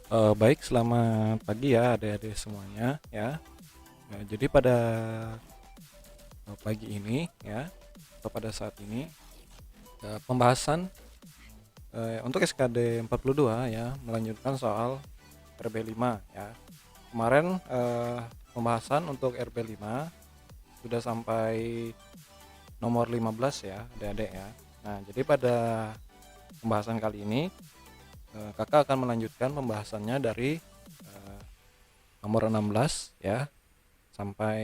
Baik, selamat pagi ya adik-adik semuanya ya. Jadi pada pagi ini ya, atau pada saat ini pembahasan untuk SKD 42 ya, melanjutkan soal RB5 ya. Kemarin pembahasan untuk RB5 sudah sampai nomor 15 ya adik-adik ya. Nah, jadi pada pembahasan kali ini kakak akan melanjutkan pembahasannya dari eh, nomor 16 ya sampai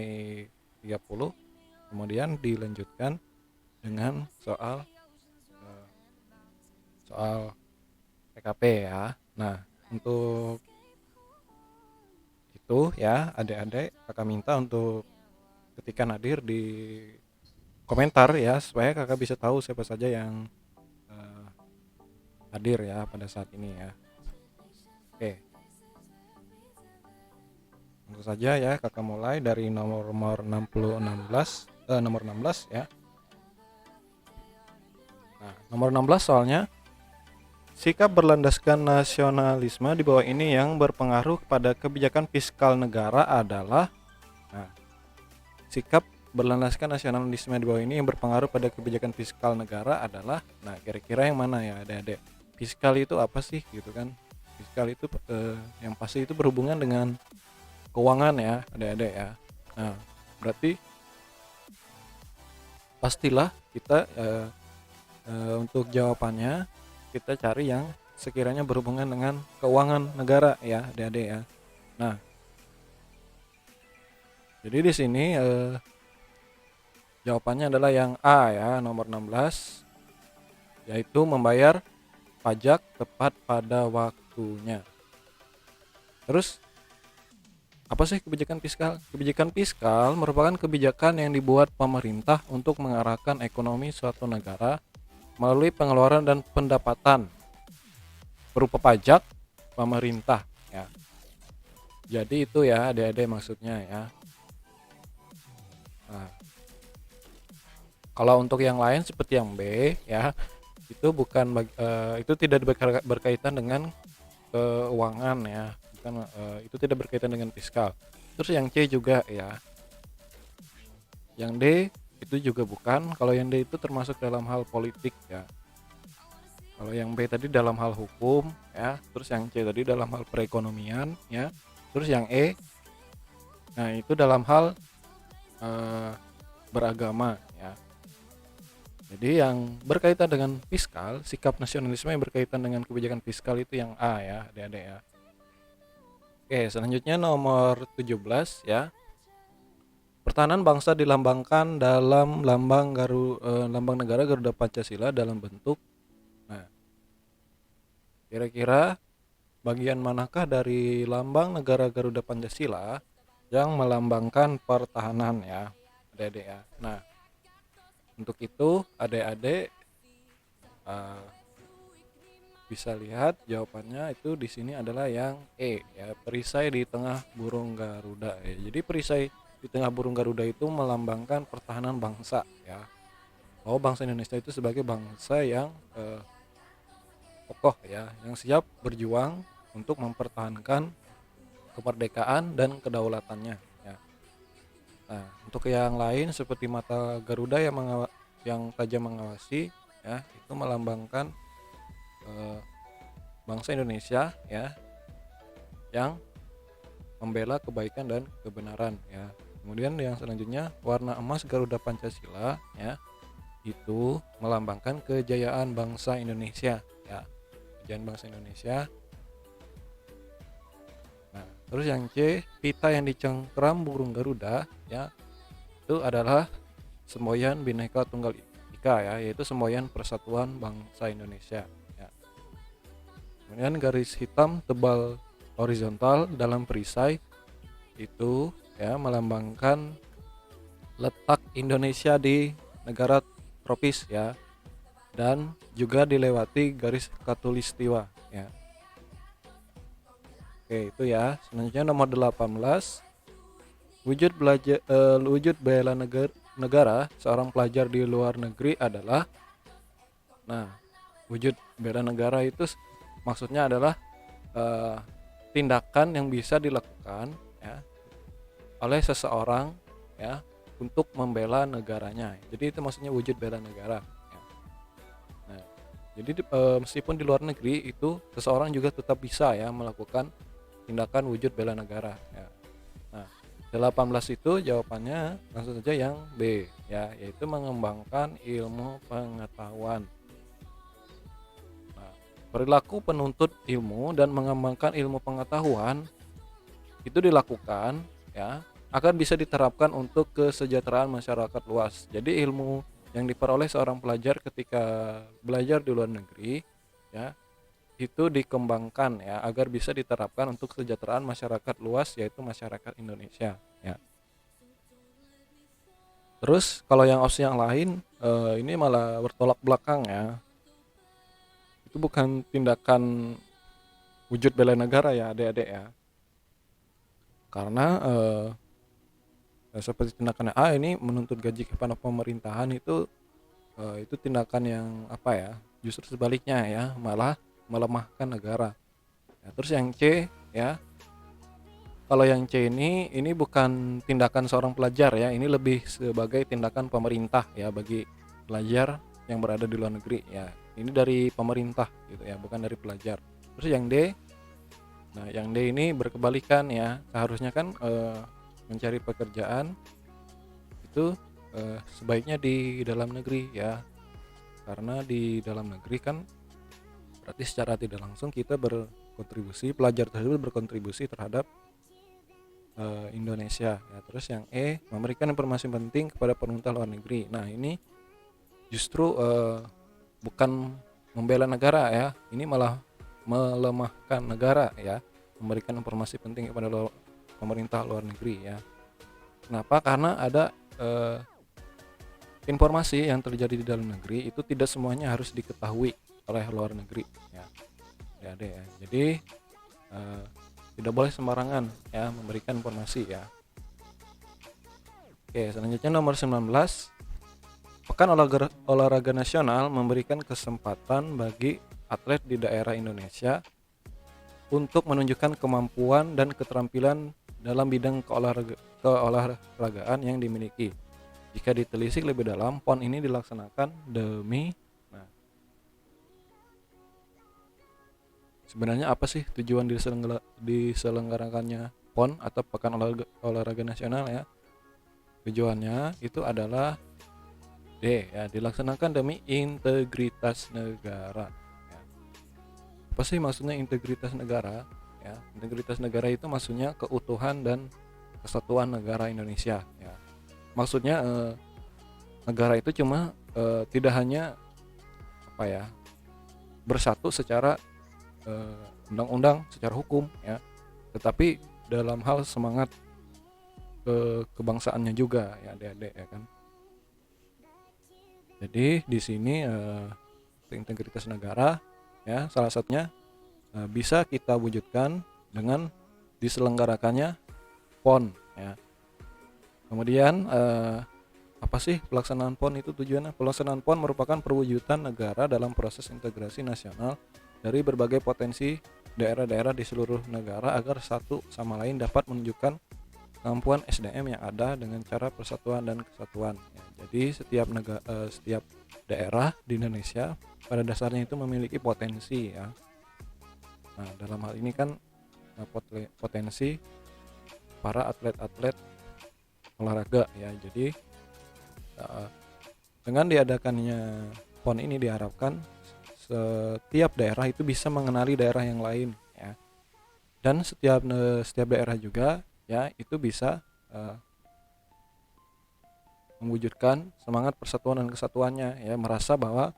30, kemudian dilanjutkan dengan eh, soal PKP ya. Nah, untuk itu ya adik-adik kakak minta untuk ketikkan hadir di komentar ya, supaya kakak bisa tahu siapa saja yang eh, hadir ya pada saat ini ya. Oke, tentu saja ya kakak mulai dari nomor 16 ya. Nah, nomor 16 soalnya, sikap berlandaskan nasionalisme di bawah ini yang berpengaruh pada kebijakan fiskal negara adalah. Nah, sikap berlandaskan nasionalisme di bawah ini yang berpengaruh pada kebijakan fiskal negara adalah. Nah, kira-kira yang mana ya adik-adik? Fiskal itu apa sih gitu kan? Fiskal itu yang pasti itu berhubungan dengan keuangan ya adik-adik ya. Nah, berarti pastilah kita untuk jawabannya kita cari yang sekiranya berhubungan dengan keuangan negara ya adik-adik ya. Nah, jadi di sini jawabannya adalah yang A ya, nomor 16, yaitu membayar pajak tepat pada waktunya. Terus apa sih kebijakan fiskal? Kebijakan fiskal merupakan kebijakan yang dibuat pemerintah untuk mengarahkan ekonomi suatu negara melalui pengeluaran dan pendapatan berupa pajak pemerintah ya. Jadi itu ya adik-adik maksudnya ya. Nah, kalau untuk yang lain seperti yang B ya, itu bukan itu tidak berkaitan dengan keuangan ya, bukan, itu tidak berkaitan dengan fiskal. Terus yang C juga ya, yang D itu juga bukan. Kalau yang D itu termasuk dalam hal politik ya, kalau yang B tadi dalam hal hukum ya, terus yang C tadi dalam hal perekonomian ya, terus yang E nah itu dalam hal eh, beragama ya. Jadi yang berkaitan dengan fiskal, sikap nasionalisme yang berkaitan dengan kebijakan fiskal itu yang A ya adik-adik ya. Oke, selanjutnya nomor 17 ya. Pertahanan bangsa dilambangkan dalam lambang negara Garuda Pancasila dalam bentuk. Nah, kira-kira bagian manakah dari lambang negara Garuda Pancasila yang melambangkan pertahanan ya, adik-adik ya. Nah, untuk itu adik-adik uh, bisa lihat jawabannya itu di sini adalah yang E ya, perisai di tengah burung Garuda ya. Jadi perisai di tengah burung Garuda itu melambangkan pertahanan bangsa ya. Bahwa bangsa Indonesia itu sebagai bangsa yang kokoh ya, yang siap berjuang untuk mempertahankan kemerdekaan dan kedaulatannya ya. Nah, untuk yang lain seperti mata Garuda yang tajam mengawasi ya, itu melambangkan eh, bangsa Indonesia ya, yang membela kebaikan dan kebenaran ya. Kemudian yang selanjutnya warna emas Garuda Pancasila ya, itu melambangkan kejayaan bangsa Indonesia ya, kejayaan bangsa Indonesia. Nah, terus yang C, pita yang dicengkram burung Garuda ya, itu adalah semboyan Bhinneka Tunggal Ika ya, yaitu semboyan persatuan bangsa Indonesia ya. Kemudian garis hitam tebal horizontal dalam perisai itu ya melambangkan letak Indonesia di negara tropis ya, dan juga dilewati garis khatulistiwa ya. Oke, itu ya. Selanjutnya nomor 18, wujud bela negara seorang pelajar di luar negeri adalah. Nah, wujud bela negara itu maksudnya adalah eh, tindakan yang bisa dilakukan ya oleh seseorang ya untuk membela negaranya. Jadi itu maksudnya wujud bela negara ya. Nah, jadi meskipun di luar negeri itu seseorang juga tetap bisa ya melakukan tindakan wujud bela negara ya. Nah, 18 itu jawabannya langsung saja yang B ya, yaitu mengembangkan ilmu pengetahuan. Nah, perilaku penuntut ilmu dan mengembangkan ilmu pengetahuan itu dilakukan ya agar bisa diterapkan untuk kesejahteraan masyarakat luas. Jadi ilmu yang diperoleh seorang pelajar ketika belajar di luar negeri ya itu dikembangkan ya agar bisa diterapkan untuk kesejahteraan masyarakat luas, yaitu masyarakat Indonesia ya. Terus kalau yang opsi yang lain ini malah bertolak belakang ya. Itu bukan tindakan wujud bela negara ya adik-adik ya. Karena seperti tindakan A ini menuntut gaji kepada pemerintahan itu tindakan yang apa ya? Justru sebaliknya ya, malah melemahkan negara. Ya, terus yang C ya, kalau yang C ini bukan tindakan seorang pelajar ya, ini lebih sebagai tindakan pemerintah ya bagi pelajar yang berada di luar negeri ya. Ini dari pemerintah gitu ya, bukan dari pelajar. Terus yang D, nah yang D ini berkebalikan ya, seharusnya kan mencari pekerjaan itu sebaiknya di dalam negeri ya, karena di dalam negeri kan berarti secara tidak langsung kita berkontribusi, pelajar tersebut berkontribusi terhadap Indonesia ya. Terus yang E, memberikan informasi penting kepada pemerintah luar negeri. Nah ini justru bukan membela negara ya, ini malah melemahkan negara ya, memberikan informasi penting kepada pemerintah luar negeri ya. Kenapa? Karena ada informasi yang terjadi di dalam negeri itu tidak semuanya harus diketahui oleh luar negeri ya. Ya. Jadi tidak boleh sembarangan ya memberikan informasi ya. Oke, selanjutnya nomor 19. Pekan olahraga nasional memberikan kesempatan bagi atlet di daerah Indonesia untuk menunjukkan kemampuan dan keterampilan dalam bidang keolahragaan yang dimiliki. Jika ditelisik lebih dalam, PON ini dilaksanakan demi sebenarnya apa sih tujuan diselenggarakannya PON atau Pekan Olahraga Nasional ya? Tujuannya itu adalah D ya, dilaksanakan demi integritas negara ya. Apa sih maksudnya integritas negara ya? Integritas negara itu maksudnya keutuhan dan kesatuan negara Indonesia ya. Maksudnya negara itu cuma tidak hanya apa ya, bersatu secara undang-undang, secara hukum ya, tetapi dalam hal semangat kebangsaannya juga ya adik-adik ya kan. Jadi di sini integritas negara ya salah satunya bisa kita wujudkan dengan diselenggarakannya PON ya. Kemudian apa sih pelaksanaan PON itu tujuannya? Pelaksanaan PON merupakan perwujudan negara dalam proses integrasi nasional dari berbagai potensi daerah-daerah di seluruh negara agar satu sama lain dapat menunjukkan kemampuan SDM yang ada dengan cara persatuan dan kesatuan ya. Jadi setiap daerah di Indonesia pada dasarnya itu memiliki potensi ya. Nah dalam hal ini kan potensi para atlet-atlet olahraga ya. Jadi dengan diadakannya PON ini diharapkan setiap daerah itu bisa mengenali daerah yang lain ya, dan setiap daerah juga ya itu bisa mewujudkan semangat persatuan dan kesatuannya ya, merasa bahwa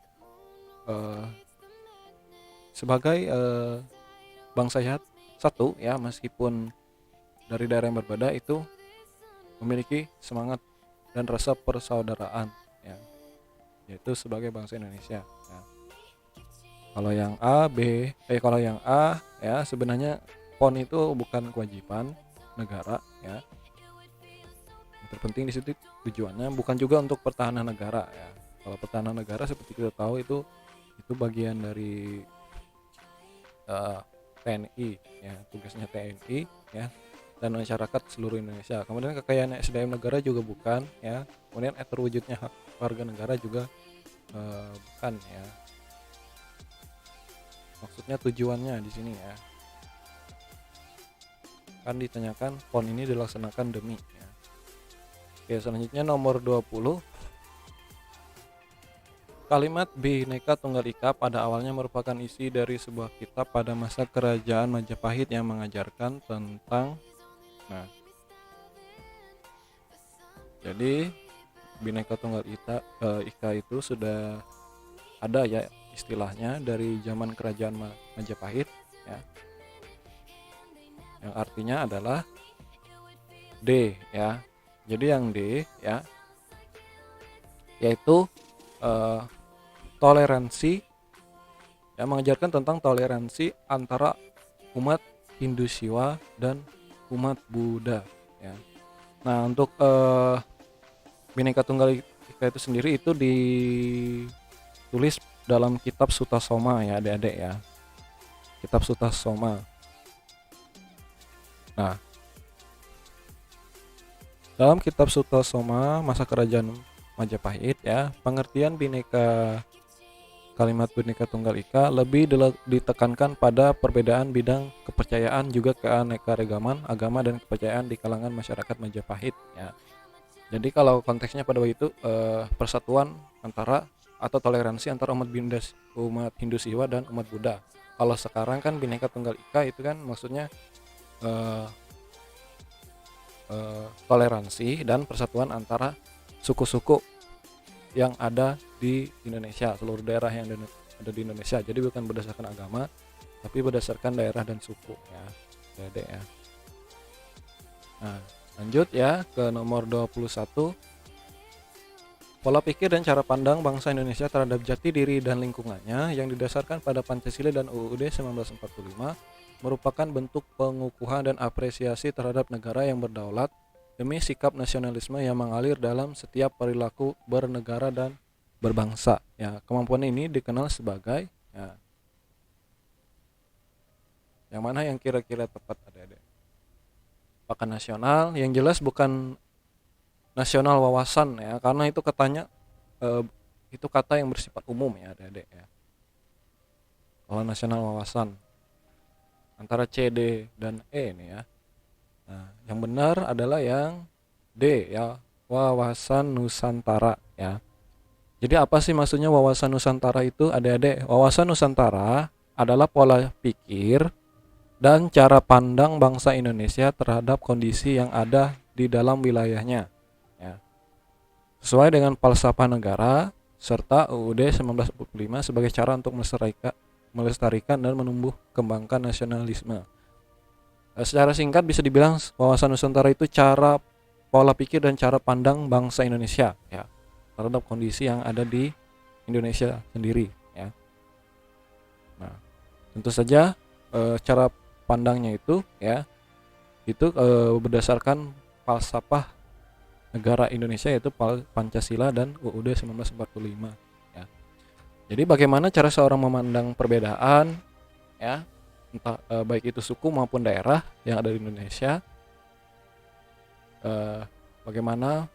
sebagai bangsa satu ya, meskipun dari daerah yang berbeda itu memiliki semangat dan rasa persaudaraan ya, yaitu sebagai bangsa Indonesia ya. Kalau yang kalau yang A ya, sebenarnya PON itu bukan kewajiban negara ya. Yang terpenting di situ tujuannya bukan juga untuk pertahanan negara ya. Kalau pertahanan negara seperti kita tahu itu bagian dari TNI ya, tugasnya TNI ya, dan masyarakat seluruh Indonesia. Kemudian kekayaan SDM negara juga bukan ya. Kemudian terwujudnya hak warga negara juga bukan ya. Maksudnya tujuannya di sini ya. Kan ditanyakan PON ini dilaksanakan demi ya. Oke, selanjutnya nomor 20. Kalimat Bhinneka Tunggal Ika pada awalnya merupakan isi dari sebuah kitab pada masa kerajaan Majapahit yang mengajarkan tentang jadi Bhinneka Tunggal Ika itu sudah ada ya istilahnya dari zaman kerajaan Majapahit ya. Yang artinya adalah D ya. Jadi yang D ya yaitu toleransi ya, mengajarkan tentang toleransi antara umat Hindu Siwa dan umat Buddha ya. Nah, untuk Bhinneka Tunggal Ika itu sendiri itu ditulis dalam kitab Sutasoma ya adik-adik ya. Kitab Sutasoma. Nah, dalam kitab Sutasoma masa kerajaan Majapahit ya, pengertian kalimat Bhinneka Tunggal Ika lebih ditekankan pada perbedaan bidang kepercayaan juga keanekaragaman agama dan kepercayaan di kalangan masyarakat Majapahit ya. Jadi kalau konteksnya pada waktu itu persatuan antara atau toleransi antara umat Hindu Siwa dan umat Buddha. Kalau sekarang kan Bhinneka Tunggal Ika itu kan maksudnya toleransi dan persatuan antara suku-suku yang ada di Indonesia, seluruh daerah yang ada di Indonesia. Jadi bukan berdasarkan agama, tapi berdasarkan daerah dan suku ya. Jadi ya. Nah, lanjut ya ke nomor 21. Pola pikir dan cara pandang bangsa Indonesia terhadap jati diri dan lingkungannya yang didasarkan pada Pancasila dan UUD 1945 merupakan bentuk pengukuhan dan apresiasi terhadap negara yang berdaulat demi sikap nasionalisme yang mengalir dalam setiap perilaku bernegara dan berbangsa. Ya, kemampuan ini dikenal sebagai ya, yang mana yang kira-kira tepat adik-adik? Apakah nasional? Yang jelas bukan nasional wawasan ya, karena itu katanya itu kata yang bersifat umum ya adik-adik ya. Kalau nasional wawasan antara C, D, dan E ini ya. Nah, yang benar adalah yang D ya, wawasan Nusantara ya. Jadi apa sih maksudnya wawasan Nusantara itu adik-adik? Wawasan Nusantara adalah pola pikir dan cara pandang bangsa Indonesia terhadap kondisi yang ada di dalam wilayahnya ya. Sesuai dengan falsafah negara serta UUD 1945 sebagai cara untuk melestarikan dan menumbuh kembangkan nasionalisme. Secara singkat bisa dibilang wawasan Nusantara itu cara pola pikir dan cara pandang bangsa Indonesia ya terhadap kondisi yang ada di Indonesia sendiri ya. Nah, tentu saja cara pandangnya itu ya itu berdasarkan falsafah negara Indonesia yaitu Pancasila dan UUD 1945 ya. Jadi bagaimana cara seorang memandang perbedaan ya, entah baik itu suku maupun daerah yang ada di Indonesia, bagaimana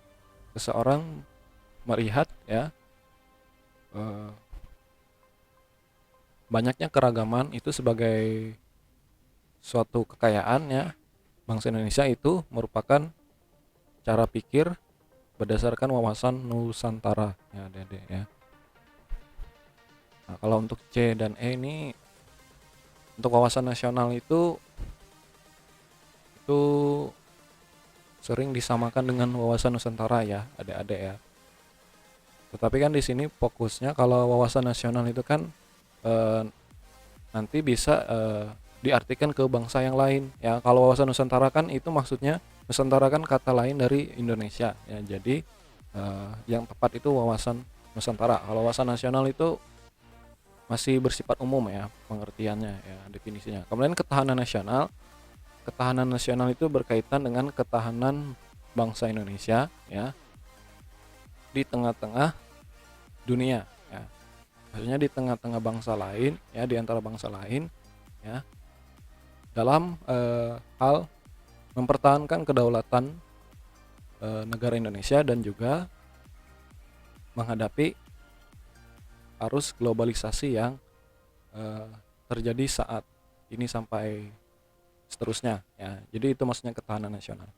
seseorang melihat ya banyaknya keragaman itu sebagai suatu kekayaan ya. Bangsa Indonesia itu merupakan cara pikir berdasarkan wawasan Nusantara ya adik-adik ya. Nah, kalau untuk C dan E ini untuk wawasan nasional itu sering disamakan dengan wawasan Nusantara ya adik-adik ya. Tetapi kan di sini fokusnya kalau wawasan nasional itu kan nanti bisa diartikan ke bangsa yang lain ya. Kalau wawasan Nusantara kan itu maksudnya Nusantara kan kata lain dari Indonesia ya. Jadi yang tepat itu wawasan Nusantara. Kalau wawasan nasional itu masih bersifat umum ya pengertiannya ya, definisinya. Kemudian ketahanan nasional. Ketahanan nasional itu berkaitan dengan ketahanan bangsa Indonesia ya di tengah-tengah dunia ya. Maksudnya di tengah-tengah bangsa lain ya, di antara bangsa lain ya. dalam hal mempertahankan kedaulatan negara Indonesia dan juga menghadapi arus globalisasi yang eh, terjadi saat ini sampai seterusnya ya. Jadi itu maksudnya ketahanan nasional.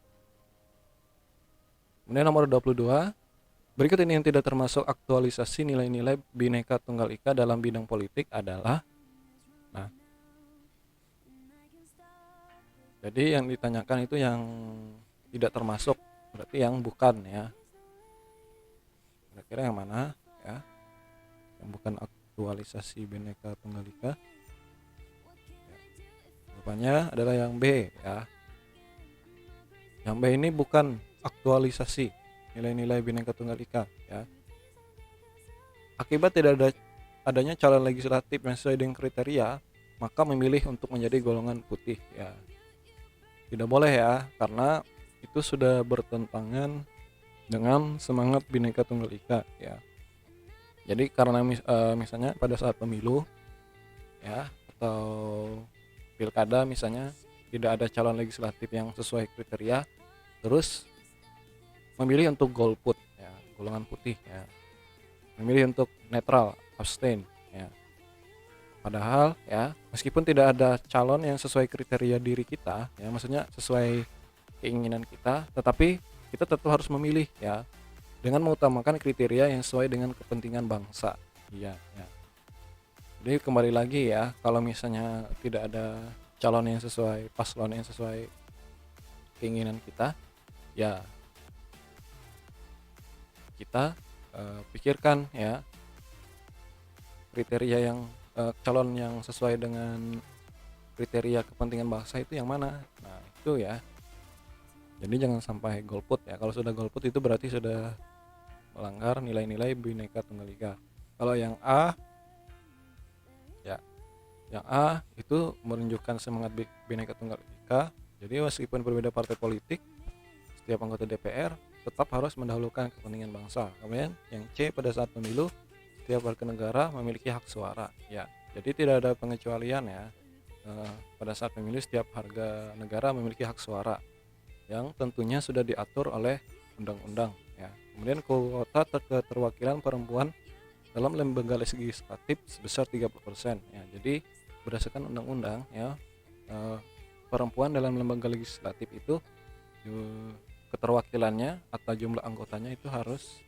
Kemudian nomor 22, berikut ini yang tidak termasuk aktualisasi nilai-nilai Bhinneka Tunggal Ika dalam bidang politik adalah, nah, jadi yang ditanyakan itu yang tidak termasuk, berarti yang bukan ya. Kira-kira yang mana ya? Yang bukan aktualisasi Bhinneka Tunggal Ika. Ya, jawabannya adalah yang B ya. Yang B ini bukan aktualisasi nilai-nilai Bhinneka Tunggal Ika ya. Akibat tidak adanya calon legislatif yang sesuai dengan kriteria, maka memilih untuk menjadi golongan putih ya. Tidak boleh ya, karena itu sudah bertentangan dengan semangat Bhinneka Tunggal Ika ya. Jadi karena misalnya pada saat pemilu ya atau pilkada misalnya tidak ada calon legislatif yang sesuai kriteria, terus memilih untuk golput ya, golongan putih ya, memilih untuk netral, abstain ya. Padahal ya meskipun tidak ada calon yang sesuai kriteria diri kita ya, maksudnya sesuai keinginan kita, tetapi kita tetap harus memilih ya, dengan mengutamakan kriteria yang sesuai dengan kepentingan bangsa. Iya ya. Jadi kembali lagi ya, kalau misalnya tidak ada calon yang sesuai, paslon yang sesuai keinginan kita, ya kita pikirkan ya kriteria yang calon yang sesuai dengan kriteria kepentingan bangsa itu yang mana. Nah itu ya, jadi jangan sampai golput ya. Kalau sudah golput itu berarti sudah melanggar nilai-nilai Bhinneka Tunggal Ika. Kalau yang A ya, yang A itu menunjukkan semangat Bhinneka Tunggal Ika. Jadi meskipun berbeda partai politik, setiap anggota DPR tetap harus mendahulukan kepentingan bangsa. Kemudian yang C, pada saat pemilu setiap warga negara memiliki hak suara ya. Jadi tidak ada pengecualian ya. Pada saat pemilu setiap warga negara memiliki hak suara yang tentunya sudah diatur oleh undang-undang ya. Kemudian kuota keterwakilan perempuan dalam lembaga legislatif sebesar 30% ya. Jadi berdasarkan undang-undang ya, perempuan dalam lembaga legislatif itu keterwakilannya atau jumlah anggotanya itu harus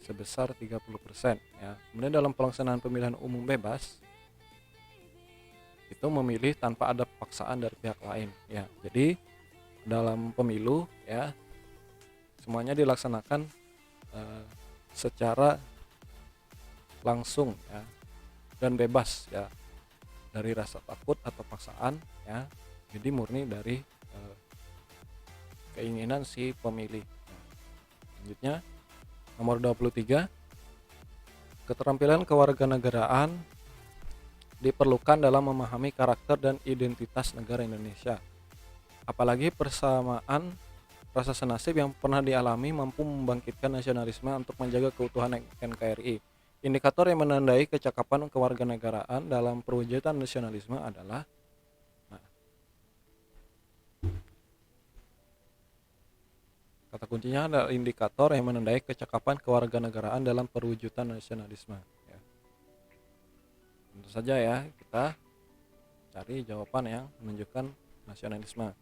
sebesar 30% ya. Kemudian dalam pelaksanaan pemilihan umum bebas itu memilih tanpa ada paksaan dari pihak lain ya. Jadi dalam pemilu ya semuanya dilaksanakan secara langsung ya dan bebas ya, dari rasa takut atau paksaan ya. Jadi murni dari keinginan si pemilih. Selanjutnya nomor 23, keterampilan kewarganegaraan diperlukan dalam memahami karakter dan identitas negara Indonesia. Apalagi persamaan rasa senasib yang pernah dialami mampu membangkitkan nasionalisme untuk menjaga keutuhan NKRI. Indikator yang menandai kecakapan kewarganegaraan dalam perwujudan nasionalisme adalah, nah, kata kuncinya adalah indikator yang menandai kecakapan kewarganegaraan dalam perwujudan nasionalisme ya. Tentu saja ya, kita cari jawaban yang menunjukkan nasionalisme.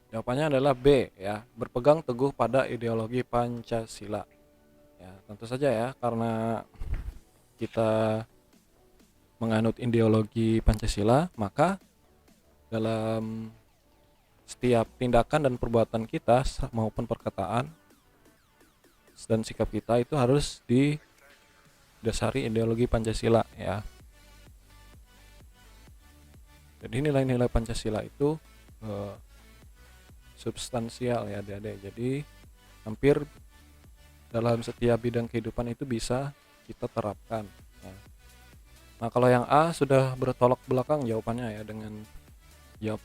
Jawabannya adalah B ya, berpegang teguh pada ideologi Pancasila. Ya, tentu saja ya, karena kita menganut ideologi Pancasila, maka dalam setiap tindakan dan perbuatan kita maupun perkataan dan sikap kita itu harus didasari ideologi Pancasila ya. Jadi nilai-nilai Pancasila itu substansial ya adik-adik. Jadi hampir dalam setiap bidang kehidupan itu bisa kita terapkan ya. Nah kalau yang A sudah bertolak belakang jawabannya ya, dengan jawab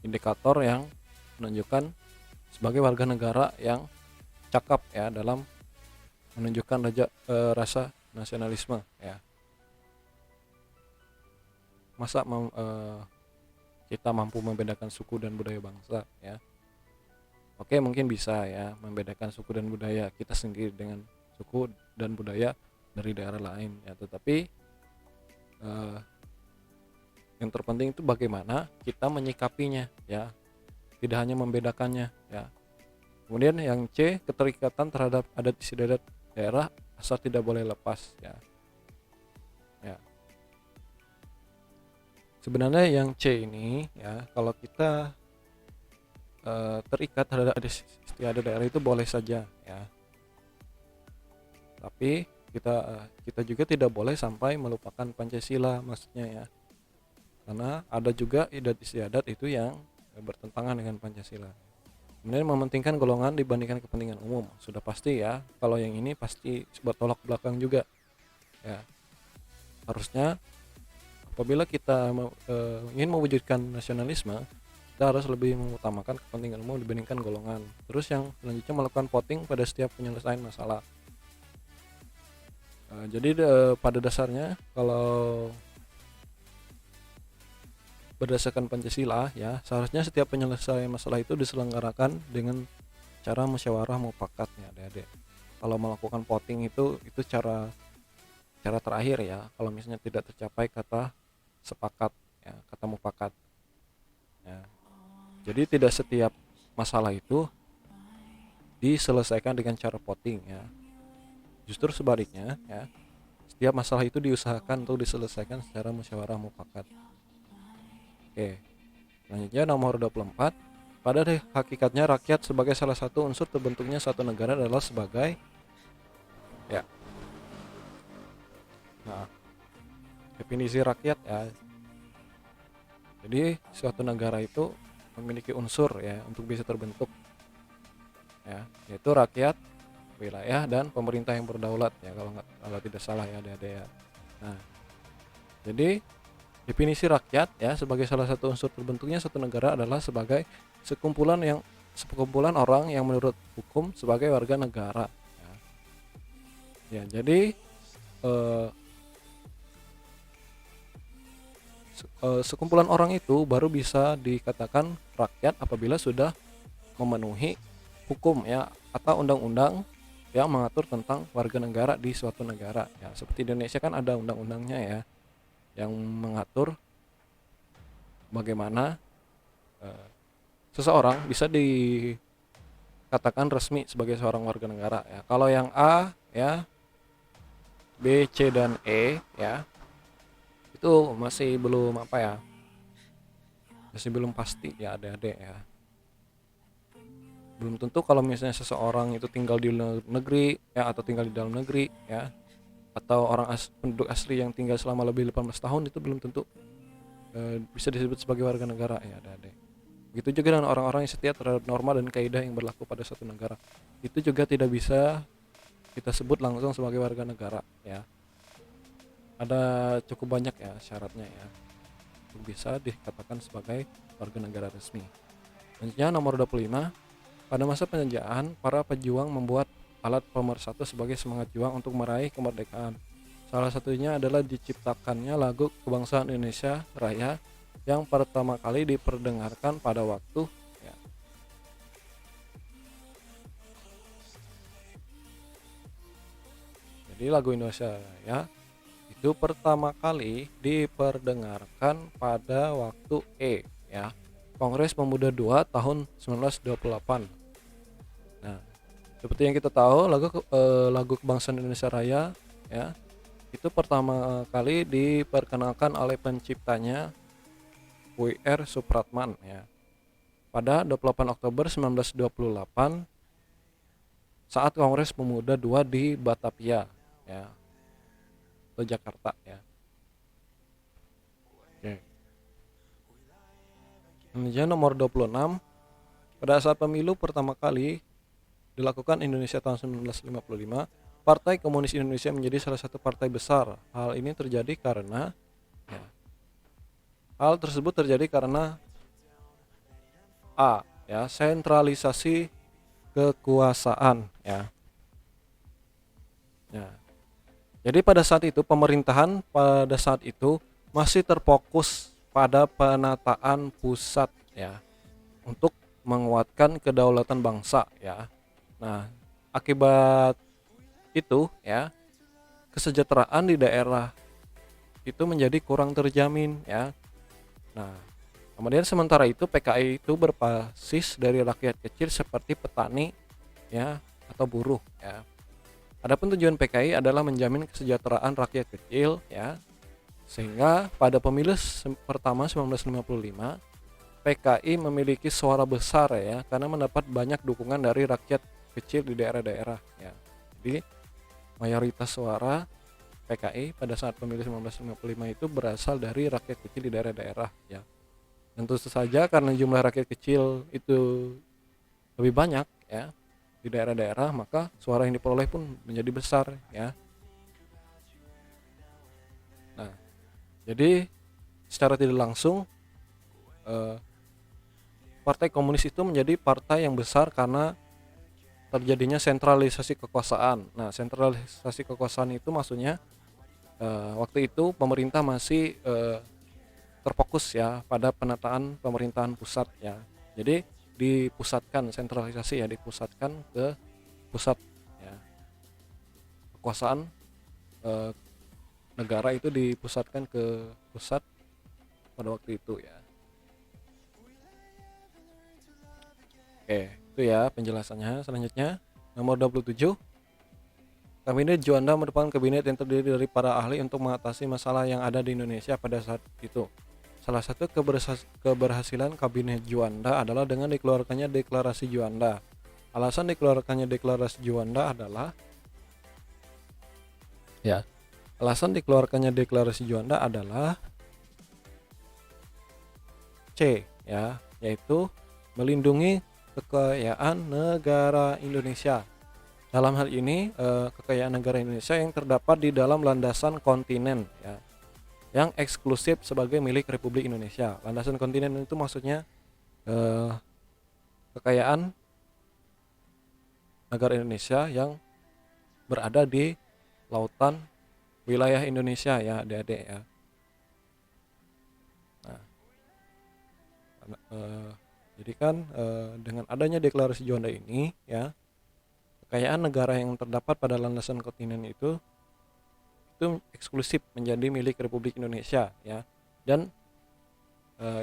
indikator yang menunjukkan sebagai warga negara yang cakap ya dalam menunjukkan rasa nasionalisme ya. masa kita mampu membedakan suku dan budaya bangsa ya. Oke, mungkin bisa ya membedakan suku dan budaya kita sendiri dengan suku dan budaya dari daerah lain ya, tetapi eh, yang terpenting itu bagaimana kita menyikapinya ya, tidak hanya membedakannya ya. Kemudian yang C, keterikatan terhadap adat istiadat daerah asal tidak boleh lepas ya. Ya. Sebenarnya yang C ini ya, kalau kita terikat terhadap adat istiadat daerah itu boleh saja ya. Tapi kita juga tidak boleh sampai melupakan Pancasila maksudnya ya. Karena ada juga adat istiadat itu yang bertentangan dengan Pancasila. Kemudian mementingkan golongan dibandingkan kepentingan umum. Sudah pasti ya, kalau yang ini pasti bertolak belakang juga ya. Harusnya apabila kita ingin mewujudkan nasionalisme, kita harus lebih mengutamakan kepentingan umum dibandingkan golongan. Terus yang selanjutnya melakukan voting pada setiap penyelesaian masalah. Jadi pada dasarnya kalau berdasarkan Pancasila ya, seharusnya setiap penyelesaian masalah itu diselenggarakan dengan cara musyawarah mufakat ya adik-adik. Kalau melakukan voting itu cara terakhir ya, kalau misalnya tidak tercapai kata sepakat ya, kata mufakat ya. Jadi tidak setiap masalah itu diselesaikan dengan cara voting ya. Justru sebaliknya ya, setiap masalah itu diusahakan untuk diselesaikan secara musyawarah mufakat. Oke. Selanjutnya nomor 24. Pada hakikatnya rakyat sebagai salah satu unsur terbentuknya suatu negara adalah sebagai ya. Nah, definisi rakyat ya. Jadi suatu negara itu memiliki unsur ya untuk bisa terbentuk ya, yaitu rakyat, wilayah dan pemerintah yang berdaulat ya, kalau tidak salah ya adik-adik ya. Nah, jadi definisi rakyat ya sebagai salah satu unsur terbentuknya suatu negara adalah sebagai sekumpulan orang yang menurut hukum sebagai warga negara ya. Ya, jadi sekumpulan orang itu baru bisa dikatakan rakyat apabila sudah memenuhi hukum ya atau undang-undang yang mengatur tentang warga negara di suatu negara ya. Seperti Indonesia kan ada undang-undangnya ya yang mengatur bagaimana seseorang bisa dikatakan resmi sebagai seorang warga negara ya. Kalau yang A ya, B, C dan E ya, itu masih belum masih belum pasti ya adik-adik ya. Belum tentu kalau misalnya seseorang itu tinggal di luar negeri ya, atau tinggal di dalam negeri ya, atau penduduk asli yang tinggal selama lebih 18 tahun itu belum tentu bisa disebut sebagai warga negara ya adik-adik. Begitu juga dengan orang-orang yang setia terhadap norma dan kaidah yang berlaku pada suatu negara, itu juga tidak bisa kita sebut langsung sebagai warga negara ya. Ada cukup banyak ya syaratnya ya untuk bisa dikatakan sebagai warga negara resmi. Selanjutnya nomor 25. Pada masa penjajahan, para pejuang membuat alat pemersatu sebagai semangat juang untuk meraih kemerdekaan. Salah satunya adalah diciptakannya lagu kebangsaan Indonesia Raya yang pertama kali diperdengarkan pada waktu ya. Jadi lagu Indonesia Raya itu pertama kali diperdengarkan pada waktu ya, Kongres Pemuda II tahun 1928. Nah, seperti yang kita tahu lagu kebangsaan Indonesia Raya ya itu pertama kali diperkenalkan oleh penciptanya W.R. Supratman ya pada 28 Oktober 1928 saat Kongres Pemuda II di Batavia ya, atau Jakarta ya. Oke. Kemudian nomor 26, pada saat pemilu pertama kali dilakukan Indonesia tahun 1955, Partai Komunis Indonesia menjadi salah satu partai besar. Hal ini terjadi karena ya, hal tersebut terjadi karena A ya, sentralisasi kekuasaan ya. Ya. Jadi pada saat itu pemerintahan pada saat itu masih terfokus pada penataan pusat ya, untuk menguatkan kedaulatan bangsa ya. Nah, akibat itu ya, kesejahteraan di daerah itu menjadi kurang terjamin ya. Nah, kemudian sementara itu PKI itu berbasis dari rakyat kecil seperti petani ya atau buruh ya. Adapun tujuan PKI adalah menjamin kesejahteraan rakyat kecil ya, sehingga pada pemilu pertama 1955 PKI memiliki suara besar ya karena mendapat banyak dukungan dari rakyat kecil di daerah-daerah ya. Jadi mayoritas suara PKI pada saat pemilu 1955 itu berasal dari rakyat kecil di daerah-daerah ya. Tentu saja karena jumlah rakyat kecil itu lebih banyak ya di daerah-daerah, maka suara yang diperoleh pun menjadi besar ya. Nah, jadi secara tidak langsung Partai Komunis itu menjadi partai yang besar karena terjadinya sentralisasi kekuasaan. Nah, sentralisasi kekuasaan itu maksudnya waktu itu pemerintah masih terfokus ya pada penataan pemerintahan pusat ya. Jadi dipusatkan, sentralisasi ya, dipusatkan ke pusat ya. Kekuasaan eh, negara itu dipusatkan ke pusat pada waktu itu ya. Oke, itu ya penjelasannya. Selanjutnya nomor 27, Kabinet Juanda merupakan kabinet yang terdiri dari para ahli untuk mengatasi masalah yang ada di Indonesia pada saat itu. Salah satu keberhasilan Kabinet Juanda adalah dengan dikeluarkannya Deklarasi Juanda. Alasan dikeluarkannya Deklarasi Juanda adalah ya, alasan dikeluarkannya Deklarasi Juanda adalah C ya, yaitu melindungi kekayaan negara Indonesia. Dalam hal ini kekayaan negara Indonesia yang terdapat di dalam landasan kontinen ya, yang eksklusif sebagai milik Republik Indonesia. Landasan kontinen itu maksudnya kekayaan negara Indonesia yang berada di lautan wilayah Indonesia ya, adik-adik ya. Nah, jadi kan dengan adanya Deklarasi Juanda ini ya, kekayaan negara yang terdapat pada landasan kontinen itu eksklusif menjadi milik Republik Indonesia ya, dan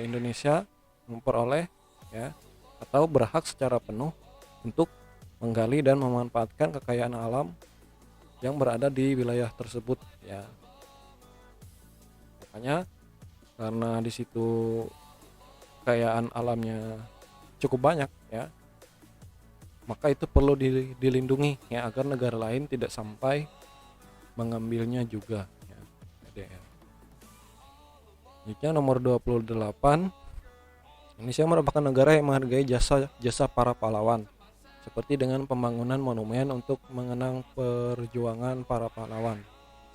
Indonesia memperoleh ya atau berhak secara penuh untuk menggali dan memanfaatkan kekayaan alam yang berada di wilayah tersebut ya. Makanya karena di situ kekayaan alamnya cukup banyak ya, maka itu perlu dilindungi ya, agar negara lain tidak sampai mengambilnya juga ya. Selanjutnya nomor 28, Indonesia merupakan negara yang menghargai jasa para pahlawan, seperti dengan pembangunan monumen untuk mengenang perjuangan para pahlawan.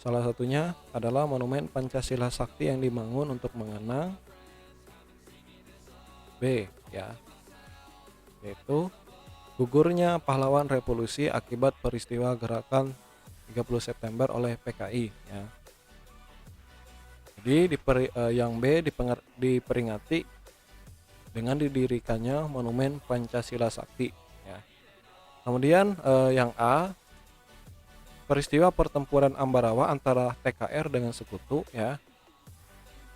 Salah satunya adalah monumen Pancasila Sakti yang dibangun untuk mengenang B ya, yaitu gugurnya pahlawan revolusi akibat peristiwa gerakan 30 September oleh PKI ya. Jadi yang B diperingati dengan didirikannya monumen Pancasila Sakti ya. Kemudian yang A, peristiwa pertempuran Ambarawa antara TKR dengan sekutu ya,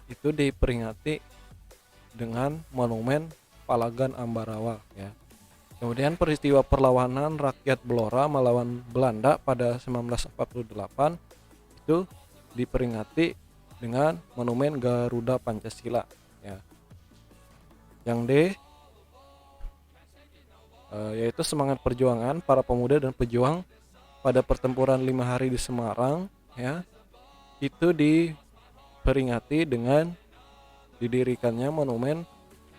itu diperingati dengan monumen Palagan Ambarawa ya. Kemudian peristiwa perlawanan rakyat Blora melawan Belanda pada 1948 itu diperingati dengan monumen Garuda Pancasila ya. Yang D, yaitu semangat perjuangan para pemuda dan pejuang pada pertempuran 5 hari di Semarang ya, itu diperingati dengan didirikannya monumen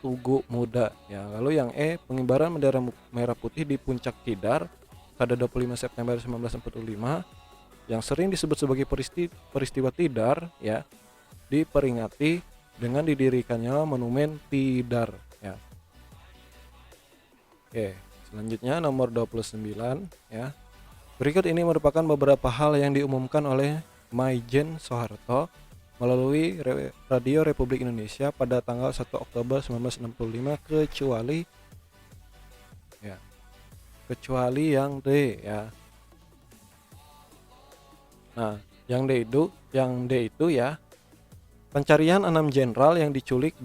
Tugu Muda ya. Lalu yang E, pengibaran bendera merah putih di Puncak Tidar pada 25 September 1945 yang sering disebut sebagai peristiwa Tidar ya, diperingati dengan didirikannya monumen Tidar ya. Oke, selanjutnya nomor 29 ya. Berikut ini merupakan beberapa hal yang diumumkan oleh Maijen Soeharto melalui Radio Republik Indonesia pada tanggal 1 Oktober 1965 ya, kecuali yang D ya. Nah, yang D itu ya, pencarian 6 jenderal yang diculik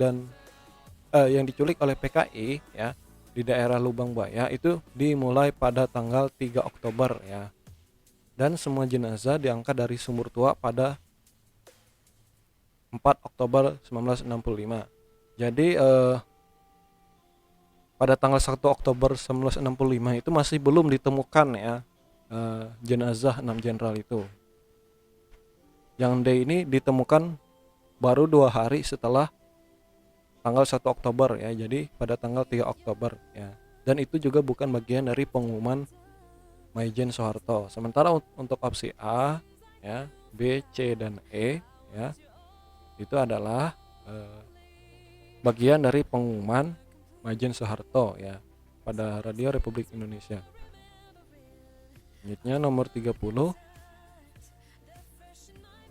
oleh PKI ya di daerah Lubang Buaya itu dimulai pada tanggal 3 Oktober ya. Dan semua jenazah diangkat dari sumur tua pada 4 Oktober 1965. Jadi pada tanggal 1 Oktober 1965 itu masih belum ditemukan ya jenazah 6 jenderal itu. Yang D ini ditemukan baru 2 hari setelah tanggal 1 Oktober ya. Jadi pada tanggal 3 Oktober ya. Dan itu juga bukan bagian dari pengumuman Maijen Soeharto. Sementara untuk opsi A ya, B, C dan E ya, itu adalah bagian dari pengumuman Maijen Soeharto ya pada Radio Republik Indonesia. Selanjutnya nomor 30.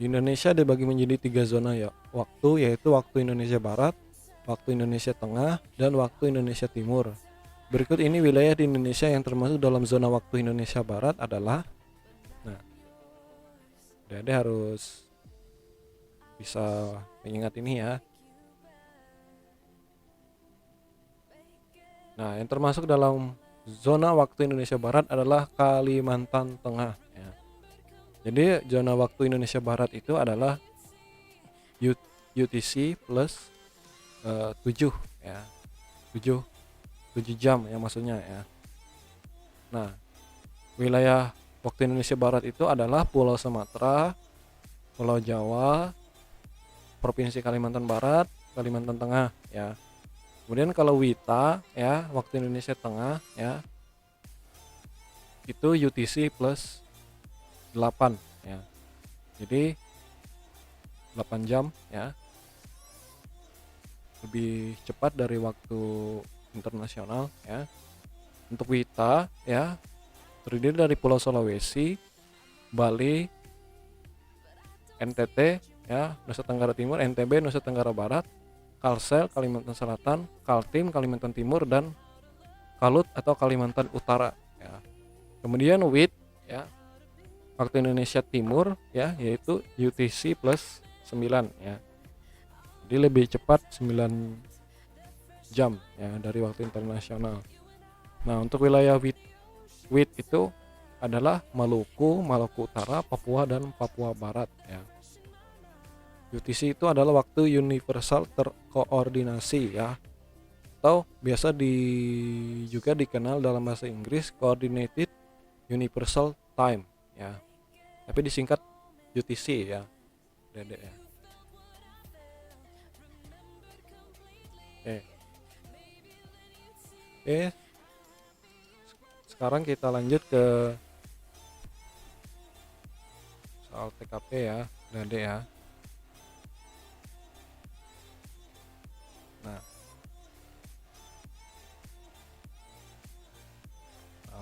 Di Indonesia dibagi menjadi 3 zona ya waktu, yaitu waktu Indonesia Barat, waktu Indonesia Tengah, dan waktu Indonesia Timur. Berikut ini wilayah di Indonesia yang termasuk dalam zona waktu Indonesia Barat adalah, nah, Dede harus bisa mengingat ini ya. Nah, yang termasuk dalam zona waktu Indonesia Barat adalah Kalimantan Tengah ya. Jadi zona waktu Indonesia Barat itu adalah UTC plus 7 ya. 7 jam ya maksudnya ya. Nah, wilayah waktu Indonesia Barat itu adalah Pulau Sumatera, Pulau Jawa, Provinsi Kalimantan Barat, Kalimantan Tengah ya. Kemudian kalau WITA ya, waktu Indonesia Tengah ya, itu UTC plus 8 ya. Jadi 8 jam ya. Lebih cepat dari waktu internasional ya. Untuk WITA ya, terdiri dari Pulau Sulawesi, Bali, NTT ya, Nusa Tenggara Timur, NTB, Nusa Tenggara Barat, Kalsel Kalimantan Selatan, Kaltim Kalimantan Timur, dan Kalut atau Kalimantan Utara ya. Kemudian WIT ya, waktu Indonesia Timur ya, yaitu UTC plus 9 ya. Jadi lebih cepat 9 jam ya dari waktu internasional. Nah, untuk wilayah WIT itu adalah Maluku, Maluku Utara, Papua, dan Papua Barat ya. UTC itu adalah waktu universal terkoordinasi ya, atau biasa juga dikenal dalam bahasa Inggris Coordinated Universal Time ya. Tapi disingkat UTC ya. Dede ya. Oke. Sekarang kita lanjut ke soal TKP ya, Dede ya. Nah,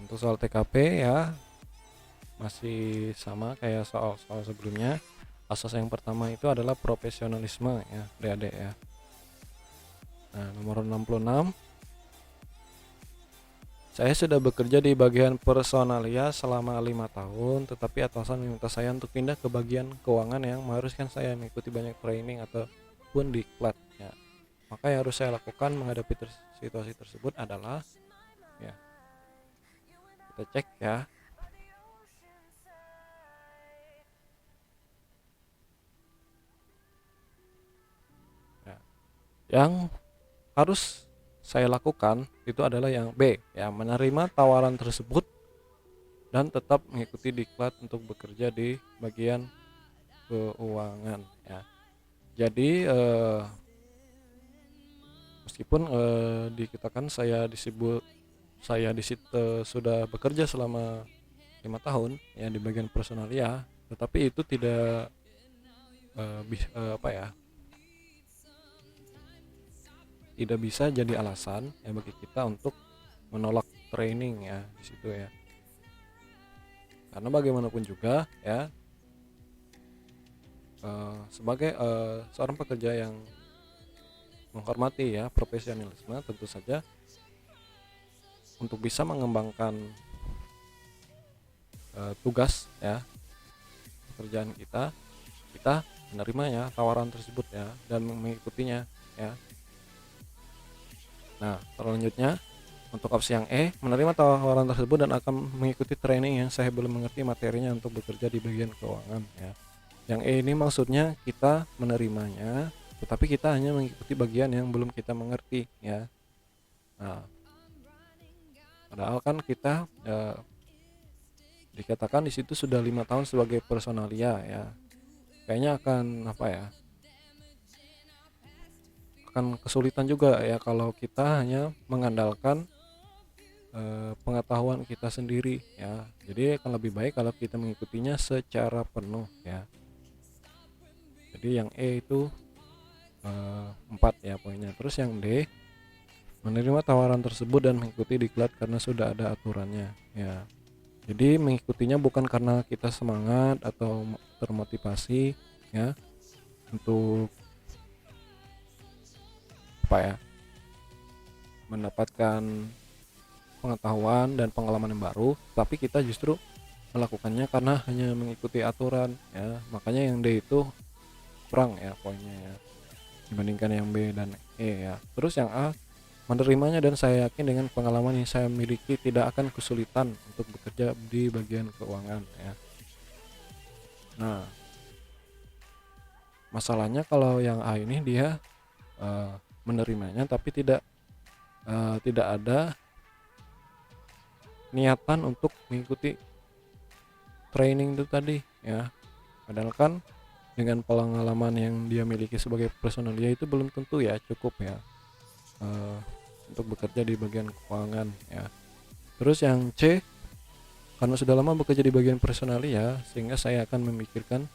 untuk soal TKP ya masih sama kayak soal sebelumnya. Asas yang pertama itu adalah profesionalisme ya, Adik-adik ya. Nah, nomor 66. Saya sudah bekerja di bagian personalia selama 5 tahun, tetapi atasan meminta saya untuk pindah ke bagian keuangan yang mengharuskan saya mengikuti banyak training ataupun diklat ya. Maka yang harus saya lakukan menghadapi situasi tersebut adalah ya, kita cek ya. Yang harus saya lakukan itu adalah yang B ya, menerima tawaran tersebut dan tetap mengikuti diklat untuk bekerja di bagian keuangan ya. Jadi meskipun dikatakan saya sudah bekerja selama 5 tahun ya di bagian personalia, tetapi itu tidak tidak bisa jadi alasan ya bagi kita untuk menolak training ya di situ ya. Karena bagaimanapun juga ya, sebagai seorang pekerja yang menghormati ya profesionalisme, tentu saja untuk bisa mengembangkan tugas ya pekerjaan kita, kita menerimanya tawaran tersebut ya dan mengikutinya ya. Nah, selanjutnya untuk opsi yang E, menerima tawaran tersebut dan akan mengikuti training yang saya belum mengerti materinya untuk bekerja di bagian keuangan ya. Yang E ini maksudnya kita menerimanya, tetapi kita hanya mengikuti bagian yang belum kita mengerti ya. Nah, padahal kan kita dikatakan di situ sudah 5 tahun sebagai personalia ya. Kayaknya akan apa ya? Akan kesulitan juga ya kalau kita hanya mengandalkan pengetahuan kita sendiri ya. Jadi akan lebih baik kalau kita mengikutinya secara penuh ya. Jadi yang E itu 4 ya poinnya. Terus yang D, menerima tawaran tersebut dan mengikuti diklat karena sudah ada aturannya ya. Jadi mengikutinya bukan karena kita semangat atau termotivasi ya untuk apa ya, mendapatkan pengetahuan dan pengalaman yang baru, tapi kita justru melakukannya karena hanya mengikuti aturan ya. Makanya yang D itu kurang ya poinnya ya dibandingkan yang B dan E ya. Terus yang A, menerimanya dan saya yakin dengan pengalaman yang saya miliki tidak akan kesulitan untuk bekerja di bagian keuangan ya. Nah, masalahnya kalau yang A ini dia menerimanya tapi tidak ada niatan untuk mengikuti training itu tadi ya. Padahal kan dengan pengalaman yang dia miliki sebagai personalia itu belum tentu ya cukup ya untuk bekerja di bagian keuangan ya. Terus yang C, karena sudah lama bekerja di bagian personalia sehingga saya akan memikirkan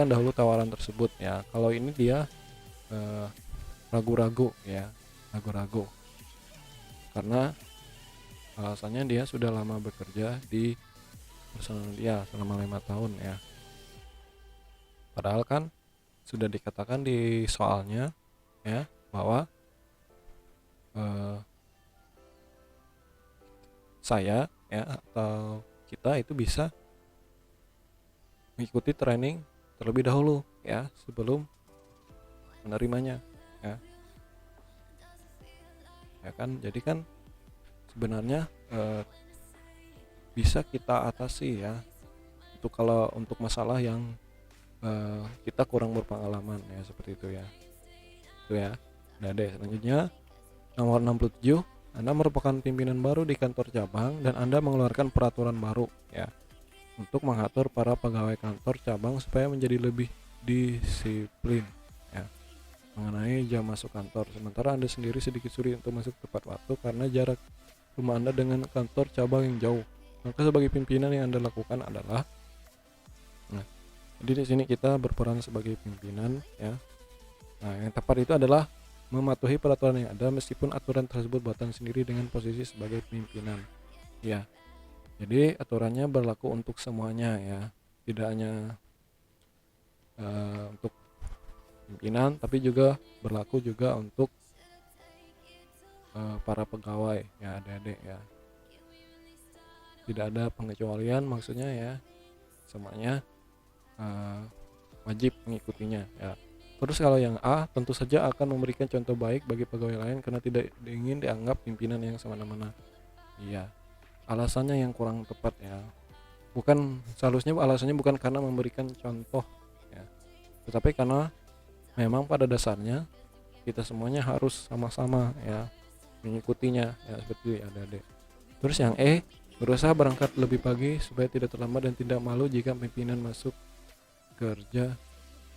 dahulu tawaran tersebut ya. Kalau ini dia ragu-ragu ya, ragu-ragu karena alasannya dia sudah lama bekerja di personalia selama 5 tahun ya. Padahal kan sudah dikatakan di soalnya ya bahwa saya ya atau kita itu bisa mengikuti training terlebih dahulu ya sebelum menerimanya ya. Ya kan, jadi kan sebenarnya bisa kita atasi ya kalau untuk masalah yang kita kurang berpengalaman ya seperti itu ya. Itu ya. Nah deh selanjutnya nomor 67, Anda merupakan pimpinan baru di kantor cabang dan Anda mengeluarkan peraturan baru ya untuk mengatur para pegawai kantor cabang supaya menjadi lebih disiplin ya mengenai jam masuk kantor. Sementara Anda sendiri sedikit sulit untuk masuk tepat waktu karena jarak rumah Anda dengan kantor cabang yang jauh. Maka sebagai pimpinan yang Anda lakukan adalah jadi di sini kita berperan sebagai pimpinan ya. Nah, yang tepat itu adalah mematuhi peraturan yang ada meskipun aturan tersebut buatan sendiri dengan posisi sebagai pimpinan. Ya. Jadi aturannya berlaku untuk semuanya ya. Tidak hanya untuk pimpinan tapi juga berlaku juga untuk para pegawai ya, adik-adik ya. Tidak ada pengecualian maksudnya ya. Semuanya wajib mengikutinya ya. Terus kalau yang A, tentu saja akan memberikan contoh baik bagi pegawai lain karena tidak ingin dianggap pimpinan yang semena-mena. Iya, alasannya yang kurang tepat ya. Seharusnya alasannya bukan karena memberikan contoh ya, tetapi karena memang pada dasarnya kita semuanya harus sama-sama ya mengikutinya ya seperti adik-adik. Terus yang E, berusaha berangkat lebih pagi supaya tidak terlambat dan tidak malu jika pimpinan masuk kerja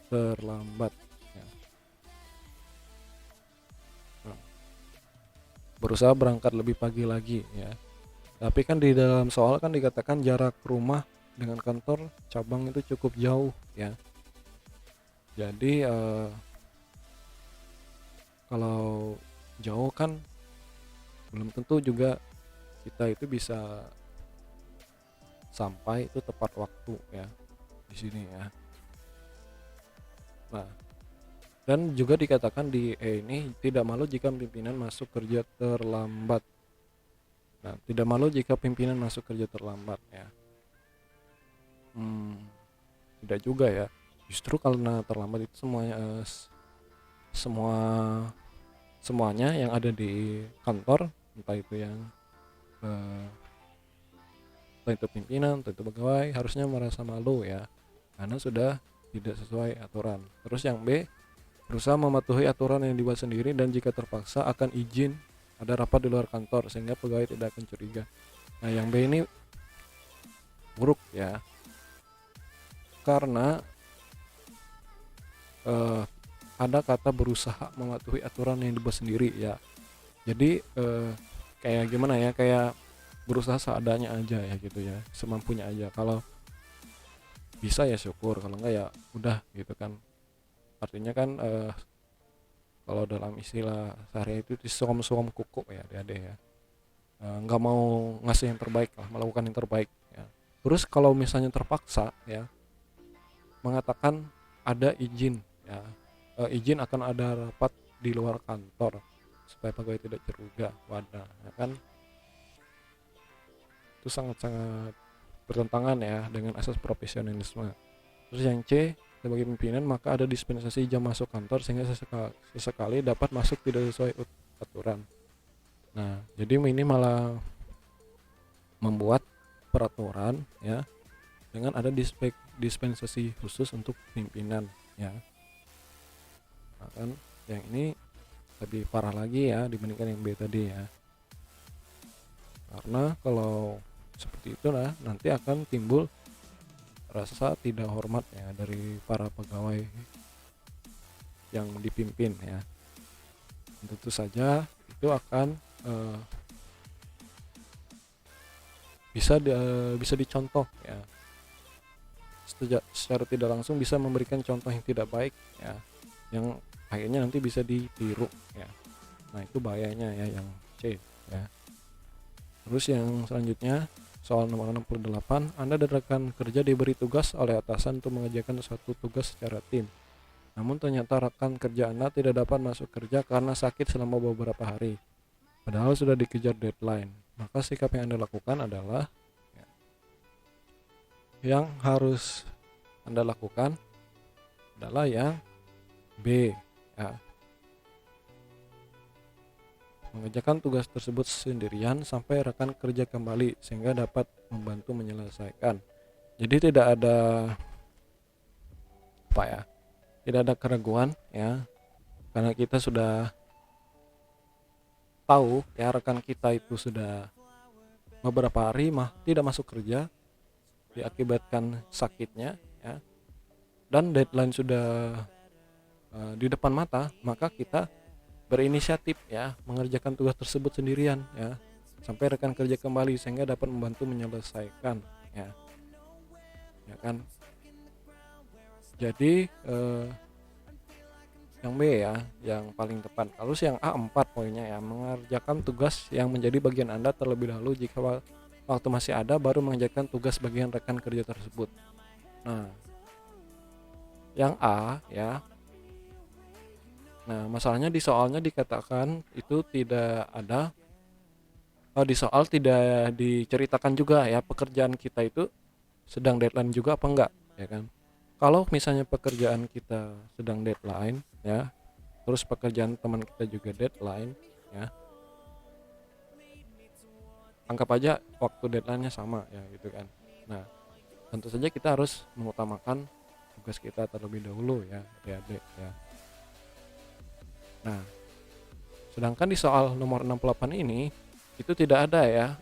terlambat ya. Berusaha berangkat lebih pagi lagi ya. Tapi kan di dalam soal kan dikatakan jarak rumah dengan kantor cabang itu cukup jauh ya. Jadi kalau jauh kan belum tentu juga kita itu bisa sampai itu tepat waktu ya di sini ya. Nah, dan juga dikatakan di E ini, tidak malu jika pimpinan masuk kerja terlambat. Nah, tidak malu jika pimpinan masuk kerja terlambat ya. Hmm, tidak juga ya. Justru karena terlambat itu semua semuanya yang ada di kantor, entah itu eh, entah itu pimpinan, entah itu pegawai, harusnya merasa malu ya, karena sudah tidak sesuai aturan. Terus yang B, berusaha mematuhi aturan yang dibuat sendiri dan jika terpaksa akan izin ada rapat di luar kantor sehingga pegawai tidak akan curiga. Nah, yang B ini buruk ya, karena eh, ada kata berusaha mematuhi aturan yang dibuat sendiri ya. Jadi kayak gimana ya, kayak berusaha seadanya aja ya gitu ya, semampunya aja. Kalau bisa ya syukur, kalau enggak ya udah gitu kan. Artinya kan kalau dalam istilah sehari itu disom-som kuku ya adik-adik ya. Nggak mau ngasih yang terbaik lah, melakukan yang terbaik ya. Terus kalau misalnya terpaksa ya, mengatakan ada izin ya, izin akan ada rapat di luar kantor supaya pegawai tidak curiga. Wadah ya kan, itu sangat-sangat bertentangan ya dengan asas profesionalisme. Terus yang C, sebagai pimpinan maka ada dispensasi jam masuk kantor sehingga sesekali dapat masuk tidak sesuai aturan. Nah, jadi ini malah membuat peraturan ya dengan ada dispensasi khusus untuk pimpinan ya. Nah, kan yang ini lebih parah lagi ya dibandingkan yang B tadi ya. Karena kalau seperti itulah nanti akan timbul rasa tidak hormat ya dari para pegawai yang dipimpin ya. Tentu saja itu akan bisa dicontoh ya, secara tidak langsung bisa memberikan contoh yang tidak baik ya, yang akhirnya nanti bisa ditiru ya. Nah, itu bahayanya ya yang C ya. Terus yang selanjutnya soal nomor 68, Anda dan rekan kerja diberi tugas oleh atasan untuk mengerjakan suatu tugas secara tim. Namun ternyata rekan kerja Anda tidak dapat masuk kerja karena sakit selama beberapa hari, padahal sudah dikejar deadline. Maka sikap yang Anda lakukan adalah yang harus Anda lakukan adalah yang B ya. Mengerjakan tugas tersebut sendirian sampai rekan kerja kembali sehingga dapat membantu menyelesaikan. Jadi tidak ada apa ya, tidak ada keraguan ya, karena kita sudah tahu ya rekan kita itu sudah beberapa hari tidak masuk kerja diakibatkan sakitnya ya, dan deadline sudah di depan mata, maka kita berinisiatif ya mengerjakan tugas tersebut sendirian ya sampai rekan kerja kembali sehingga dapat membantu menyelesaikan ya, ya kan. Jadi yang B ya yang paling tepat. Lalu yang A 4 poinnya ya, mengerjakan tugas yang menjadi bagian Anda terlebih dahulu, jika waktu masih ada baru mengerjakan tugas bagian rekan kerja tersebut. Nah, yang A ya, nah masalahnya di soalnya dikatakan itu tidak ada, di soal tidak diceritakan juga ya pekerjaan kita itu sedang deadline juga apa enggak ya kan. Kalau misalnya pekerjaan kita sedang deadline ya, terus pekerjaan teman kita juga deadline ya, anggap aja waktu deadline-nya sama ya gitu kan. Nah, tentu saja kita harus mengutamakan tugas kita terlebih dahulu ya adik-adik ya. Nah, sedangkan di soal nomor 68 ini itu tidak ada ya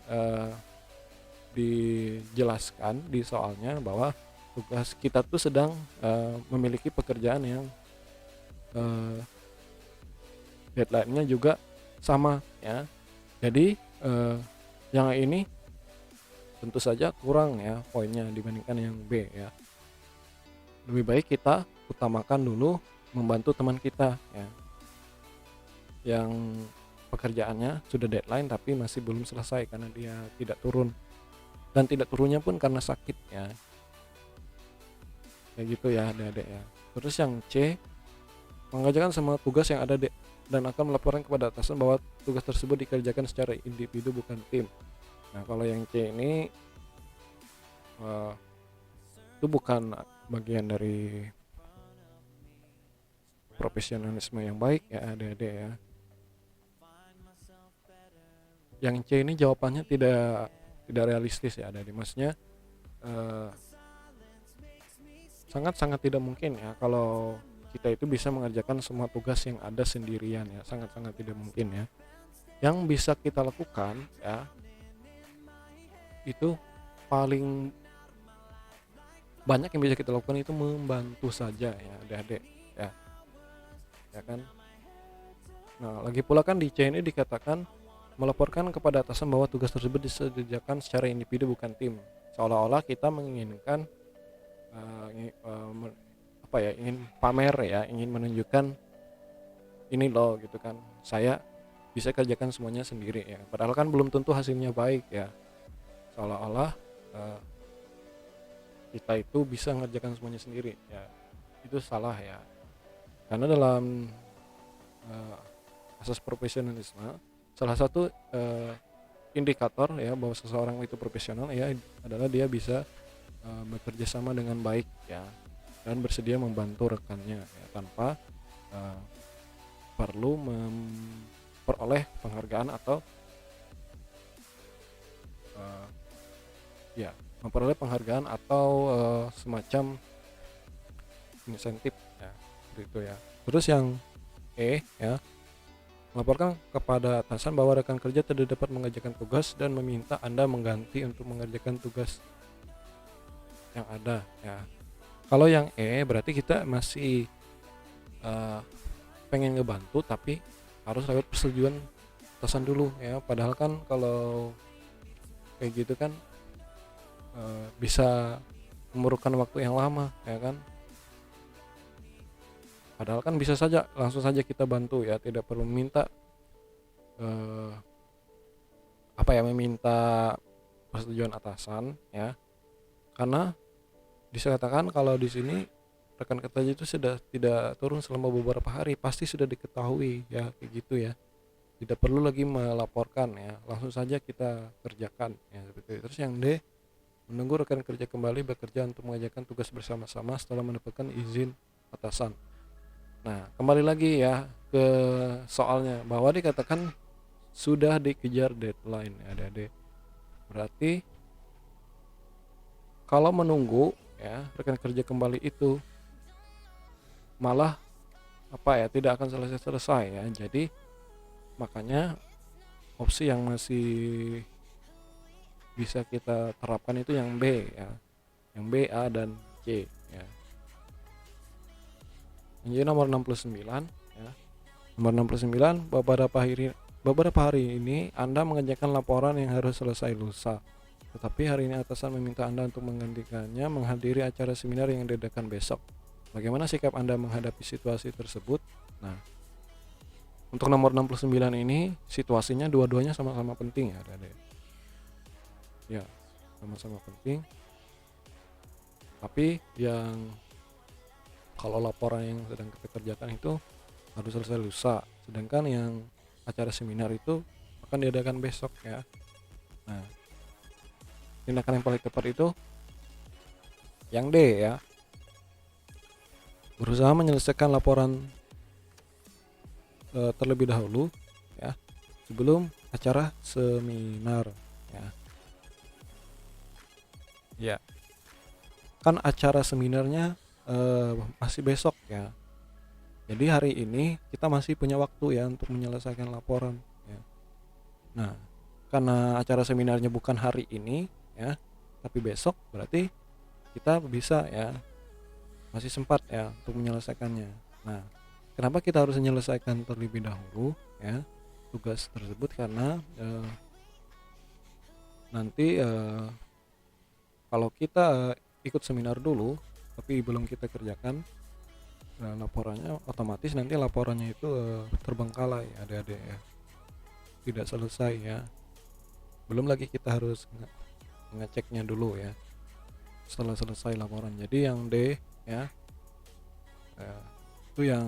dijelaskan di soalnya bahwa tugas kita tuh sedang memiliki pekerjaan yang deadline-nya juga sama ya. Jadi yang ini tentu saja kurang ya poinnya dibandingkan yang B ya. Lebih baik kita utamakan dulu membantu teman kita ya, yang pekerjaannya sudah deadline tapi masih belum selesai karena dia tidak turun, dan tidak turunnya pun karena sakit ya, kayak gitu ya adik-adik ya. Terus yang C, mengerjakan semua tugas yang ada dan akan melaporkan kepada atasan bahwa tugas tersebut dikerjakan secara individu bukan tim. Nah, kalau yang C ini eh, itu bukan bagian dari profesionalisme yang baik ya adik-adik ya. Yang C ini jawabannya tidak realistis ya adik-adik. Maksudnya eh, sangat-sangat tidak mungkin ya kalau kita itu bisa mengerjakan semua tugas yang ada sendirian ya, sangat-sangat tidak mungkin ya. Yang bisa kita lakukan ya itu paling banyak yang bisa kita lakukan itu membantu saja ya adik-adik ya, ya kan. Nah, lagi pula kan di C ini dikatakan melaporkan kepada atasan bahwa tugas tersebut dikerjakan secara individu bukan tim, seolah-olah kita menginginkan ingin pamer ya, ingin menunjukkan ini loh gitu kan, saya bisa kerjakan semuanya sendiri ya, padahal kan belum tentu hasilnya baik ya, seolah-olah kita itu bisa mengerjakan semuanya sendiri ya, itu salah ya. Karena dalam asas profesionalisme salah satu indikator ya bahwa seseorang itu profesional ya adalah dia bisa bekerja sama dengan baik ya dan bersedia membantu rekannya ya, tanpa perlu memperoleh penghargaan atau memperoleh penghargaan atau semacam insentif ya, gitu ya. Terus yang E ya, melaporkan kepada atasan bahwa rekan kerja tidak dapat mengerjakan tugas dan meminta Anda mengganti untuk mengerjakan tugas yang ada ya. Kalau yang E berarti kita masih pengen ngebantu tapi harus lewat persetujuan atasan dulu ya. Padahal kan kalau kayak gitu kan bisa memerlukan waktu yang lama ya kan. Padahal kan bisa saja langsung saja kita bantu ya, tidak perlu meminta meminta persetujuan atasan ya. Karena dikatakan kalau di sini rekan kerja itu sudah tidak turun selama beberapa hari, pasti sudah diketahui ya kayak gitu ya. Tidak perlu lagi melaporkan ya, langsung saja kita kerjakan ya seperti itu. Terus yang D, menunggu rekan kerja kembali bekerja untuk mengerjakan tugas bersama-sama setelah mendapatkan izin atasan. Nah, kembali lagi ya ke soalnya bahwa dikatakan sudah dikejar deadline ya adik-adik. Berarti kalau menunggu ya rekan kerja kembali itu malah tidak akan selesai ya. Jadi makanya opsi yang masih bisa kita terapkan itu yang B ya. Yang B, A dan C ya. Jadi nomor 69 ya. Nomor 69, beberapa hari ini Anda mengerjakan laporan yang harus selesai lusa. Tetapi hari ini atasan meminta Anda untuk menggantikannya menghadiri acara seminar yang diadakan besok. Bagaimana sikap Anda menghadapi situasi tersebut? Nah, untuk nomor 69 ini situasinya dua-duanya sama-sama penting ya, adik-adik. Ya, sama-sama penting. Tapi yang kalau laporan yang sedang kita kerjakan itu harus selesai lusa, sedangkan yang acara seminar itu akan diadakan besok ya. Nah, tindakan yang paling tepat itu yang D ya, berusaha menyelesaikan laporan terlebih dahulu ya sebelum acara seminar ya. Ya, kan acara seminarnya masih besok ya. Jadi hari ini kita masih punya waktu ya untuk menyelesaikan laporan ya. Nah, karena acara seminarnya bukan hari ini ya, tapi besok, berarti kita bisa ya masih sempat ya untuk menyelesaikannya. Nah, kenapa kita harus menyelesaikan terlebih dahulu ya tugas tersebut? Karena nanti kalau kita ikut seminar dulu tapi belum kita kerjakan laporannya, otomatis nanti laporannya itu terbengkalai adik-adik ya, tidak selesai ya. Belum lagi kita harus ngeceknya dulu ya setelah selesai laporan. Jadi yang D ya, Ya, itu yang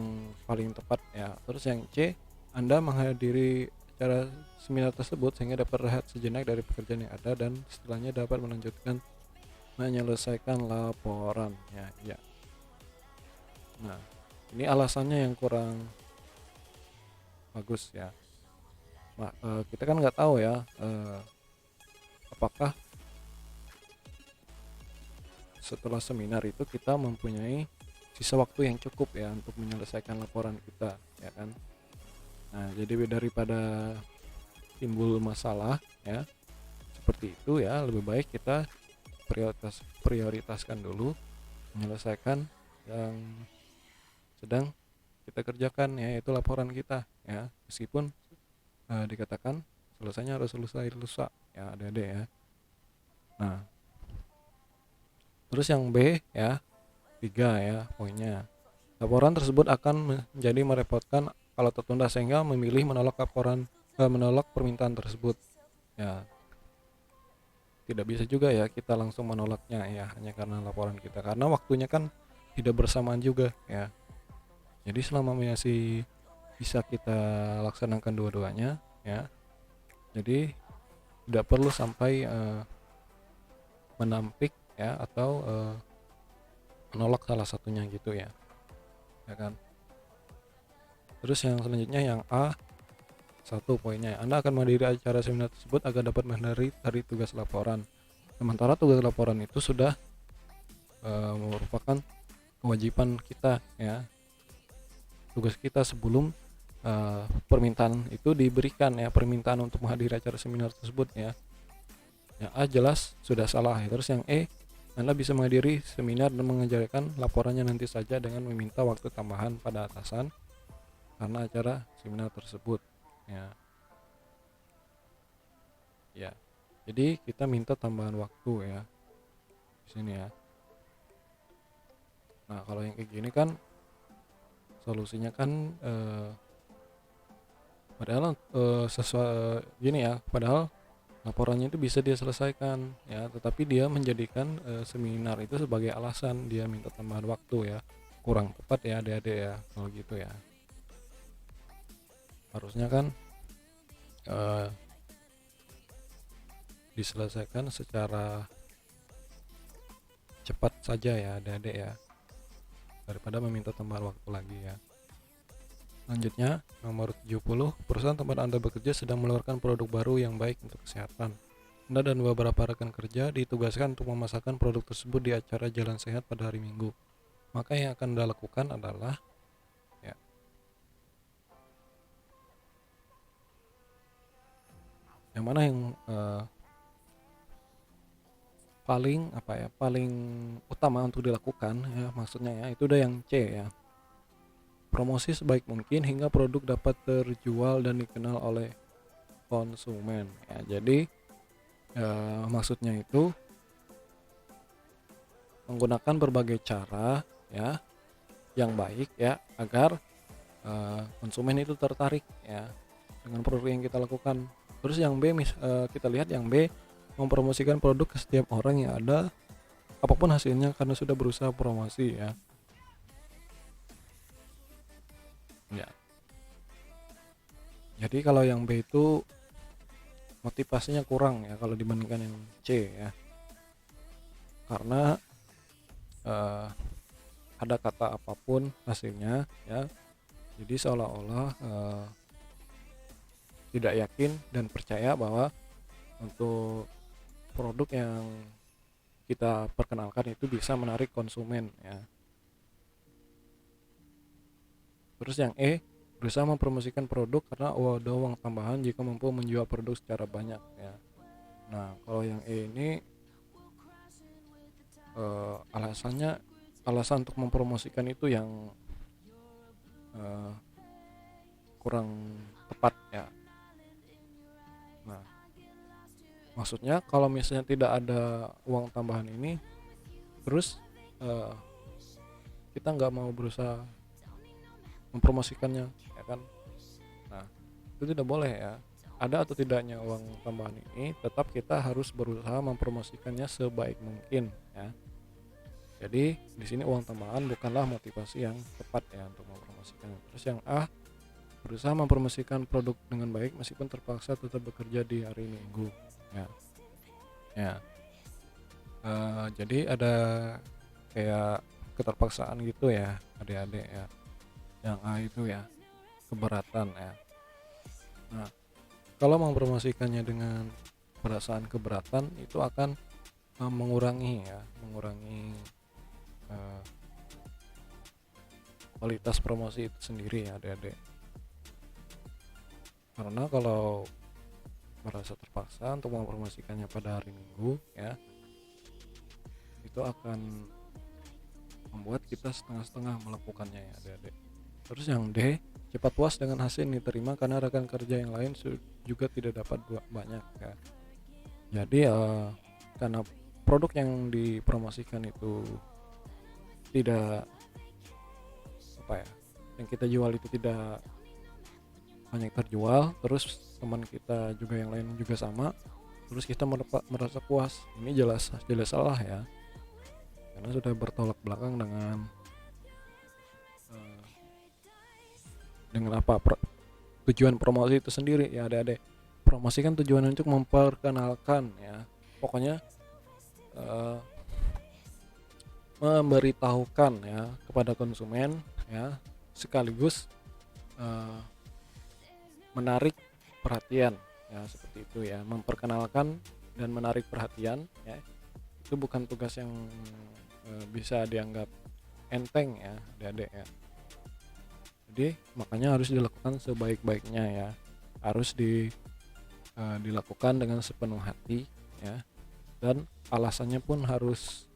paling tepat ya. Terus yang C, Anda menghadiri acara seminar tersebut sehingga dapat rehat sejenak dari pekerjaan yang ada dan setelahnya dapat melanjutkan menyelesaikan laporan ya. Ya. Nah, ini alasannya yang kurang bagus ya. Nah, kita kan nggak tahu ya apakah setelah seminar itu kita mempunyai sisa waktu yang cukup ya untuk menyelesaikan laporan kita ya kan. Nah, jadi daripada timbul masalah ya seperti itu ya, lebih baik kita prioritaskan dulu menyelesaikan yang sedang kita kerjakan ya, yaitu laporan kita ya, meskipun dikatakan selesainya harus selesai lusa ya adik-adik ya. Nah, terus yang B ya, 3 ya poinnya. Laporan tersebut akan menjadi merepotkan kalau tertunda sehingga memilih menolak permintaan tersebut. Ya, tidak bisa juga ya kita langsung menolaknya ya hanya karena laporan kita, karena waktunya kan tidak bersamaan juga ya. Jadi selama masih bisa kita laksanakan dua-duanya ya, jadi tidak perlu sampai menampik ya atau menolak salah satunya gitu ya kan. Terus yang selanjutnya yang A, 1 poinnya, Anda akan menghadiri acara seminar tersebut agar dapat menghindari dari tugas laporan. Sementara tugas laporan itu sudah merupakan kewajiban kita ya, tugas kita sebelum permintaan itu diberikan ya, permintaan untuk menghadiri acara seminar tersebut ya. Yang A jelas sudah salah ya. Terus yang E, Anda bisa menghadiri seminar dan mengerjakan laporannya nanti saja dengan meminta waktu tambahan pada atasan karena acara seminar tersebut ya. Ya. Jadi kita minta tambahan waktu ya di sini ya. Nah, kalau yang kayak gini kan solusinya kan padahal sesuai gini ya, padahal laporannya itu bisa dia selesaikan ya, tetapi dia menjadikan seminar itu sebagai alasan dia minta tambahan waktu ya. Kurang tepat ya adik-adik ya kalau gitu ya. Harusnya kan diselesaikan secara cepat saja ya adik-adik ya, daripada meminta tambahan waktu lagi ya. Selanjutnya nomor 70, perusahaan tempat Anda bekerja sedang mengeluarkan produk baru yang baik untuk kesehatan. Anda dan beberapa rekan kerja ditugaskan untuk memasarkan produk tersebut di acara Jalan Sehat pada hari Minggu. Maka yang akan Anda lakukan adalah ya, yang mana yang paling utama untuk dilakukan ya, maksudnya ya itu udah yang C ya. Promosi sebaik mungkin hingga produk dapat terjual dan dikenal oleh konsumen ya. Jadi maksudnya itu menggunakan berbagai cara ya yang baik ya agar konsumen itu tertarik ya dengan produk yang kita lakukan. Terus yang B kita lihat yang B, mempromosikan produk ke setiap orang yang ada apapun hasilnya karena sudah berusaha promosi ya. Ya. Jadi kalau yang B itu motivasinya kurang ya kalau dibandingkan yang C ya. Karena ada kata apapun hasilnya ya. Jadi seolah-olah tidak yakin dan percaya bahwa untuk produk yang kita perkenalkan itu bisa menarik konsumen ya. Terus yang E, berusaha mempromosikan produk karena ada uang tambahan jika mampu menjual produk secara banyak ya. Nah, kalau yang E ini alasan untuk mempromosikan itu yang kurang tepat ya. Nah, maksudnya kalau misalnya tidak ada uang tambahan ini, terus kita nggak mau berusaha mempromosikannya ya kan. Nah, itu tidak boleh ya. Ada atau tidaknya uang tambahan ini, tetap kita harus berusaha mempromosikannya sebaik mungkin ya. Jadi di sini uang tambahan bukanlah motivasi yang tepat ya untuk mempromosikan. Terus yang A, berusaha mempromosikan produk dengan baik meskipun terpaksa tetap bekerja di hari Minggu. Ya, ya. Jadi ada kayak keterpaksaan gitu ya, adik-adik ya. Yang A itu ya, keberatan ya. Nah, kalau mempromosikannya dengan perasaan keberatan itu akan mengurangi eh, kualitas promosi itu sendiri ya adik-adik. Karena kalau merasa terpaksa untuk mempromosikannya pada hari Minggu ya, itu akan membuat kita setengah-setengah melakukannya ya adik-adik. Terus yang D, cepat puas dengan hasil yang diterima karena rekan kerja yang lain juga tidak dapat banyak ya. Jadi karena produk yang dipromosikan itu tidak apa ya, yang kita jual itu tidak banyak terjual, terus teman kita juga yang lain juga sama, terus kita merasa puas, ini jelas salah ya, karena sudah bertolak belakang dengan apa tujuan promosi itu sendiri ya adik-adik. Promosi kan tujuan untuk memperkenalkan ya, pokoknya eh, memberitahukan ya kepada konsumen ya, sekaligus eh, menarik perhatian ya, seperti itu ya, memperkenalkan dan menarik perhatian ya. Itu bukan tugas yang bisa dianggap enteng ya adik-adik ya. Jadi makanya harus dilakukan sebaik-baiknya ya, harus dilakukan dengan sepenuh hati ya, dan alasannya pun harus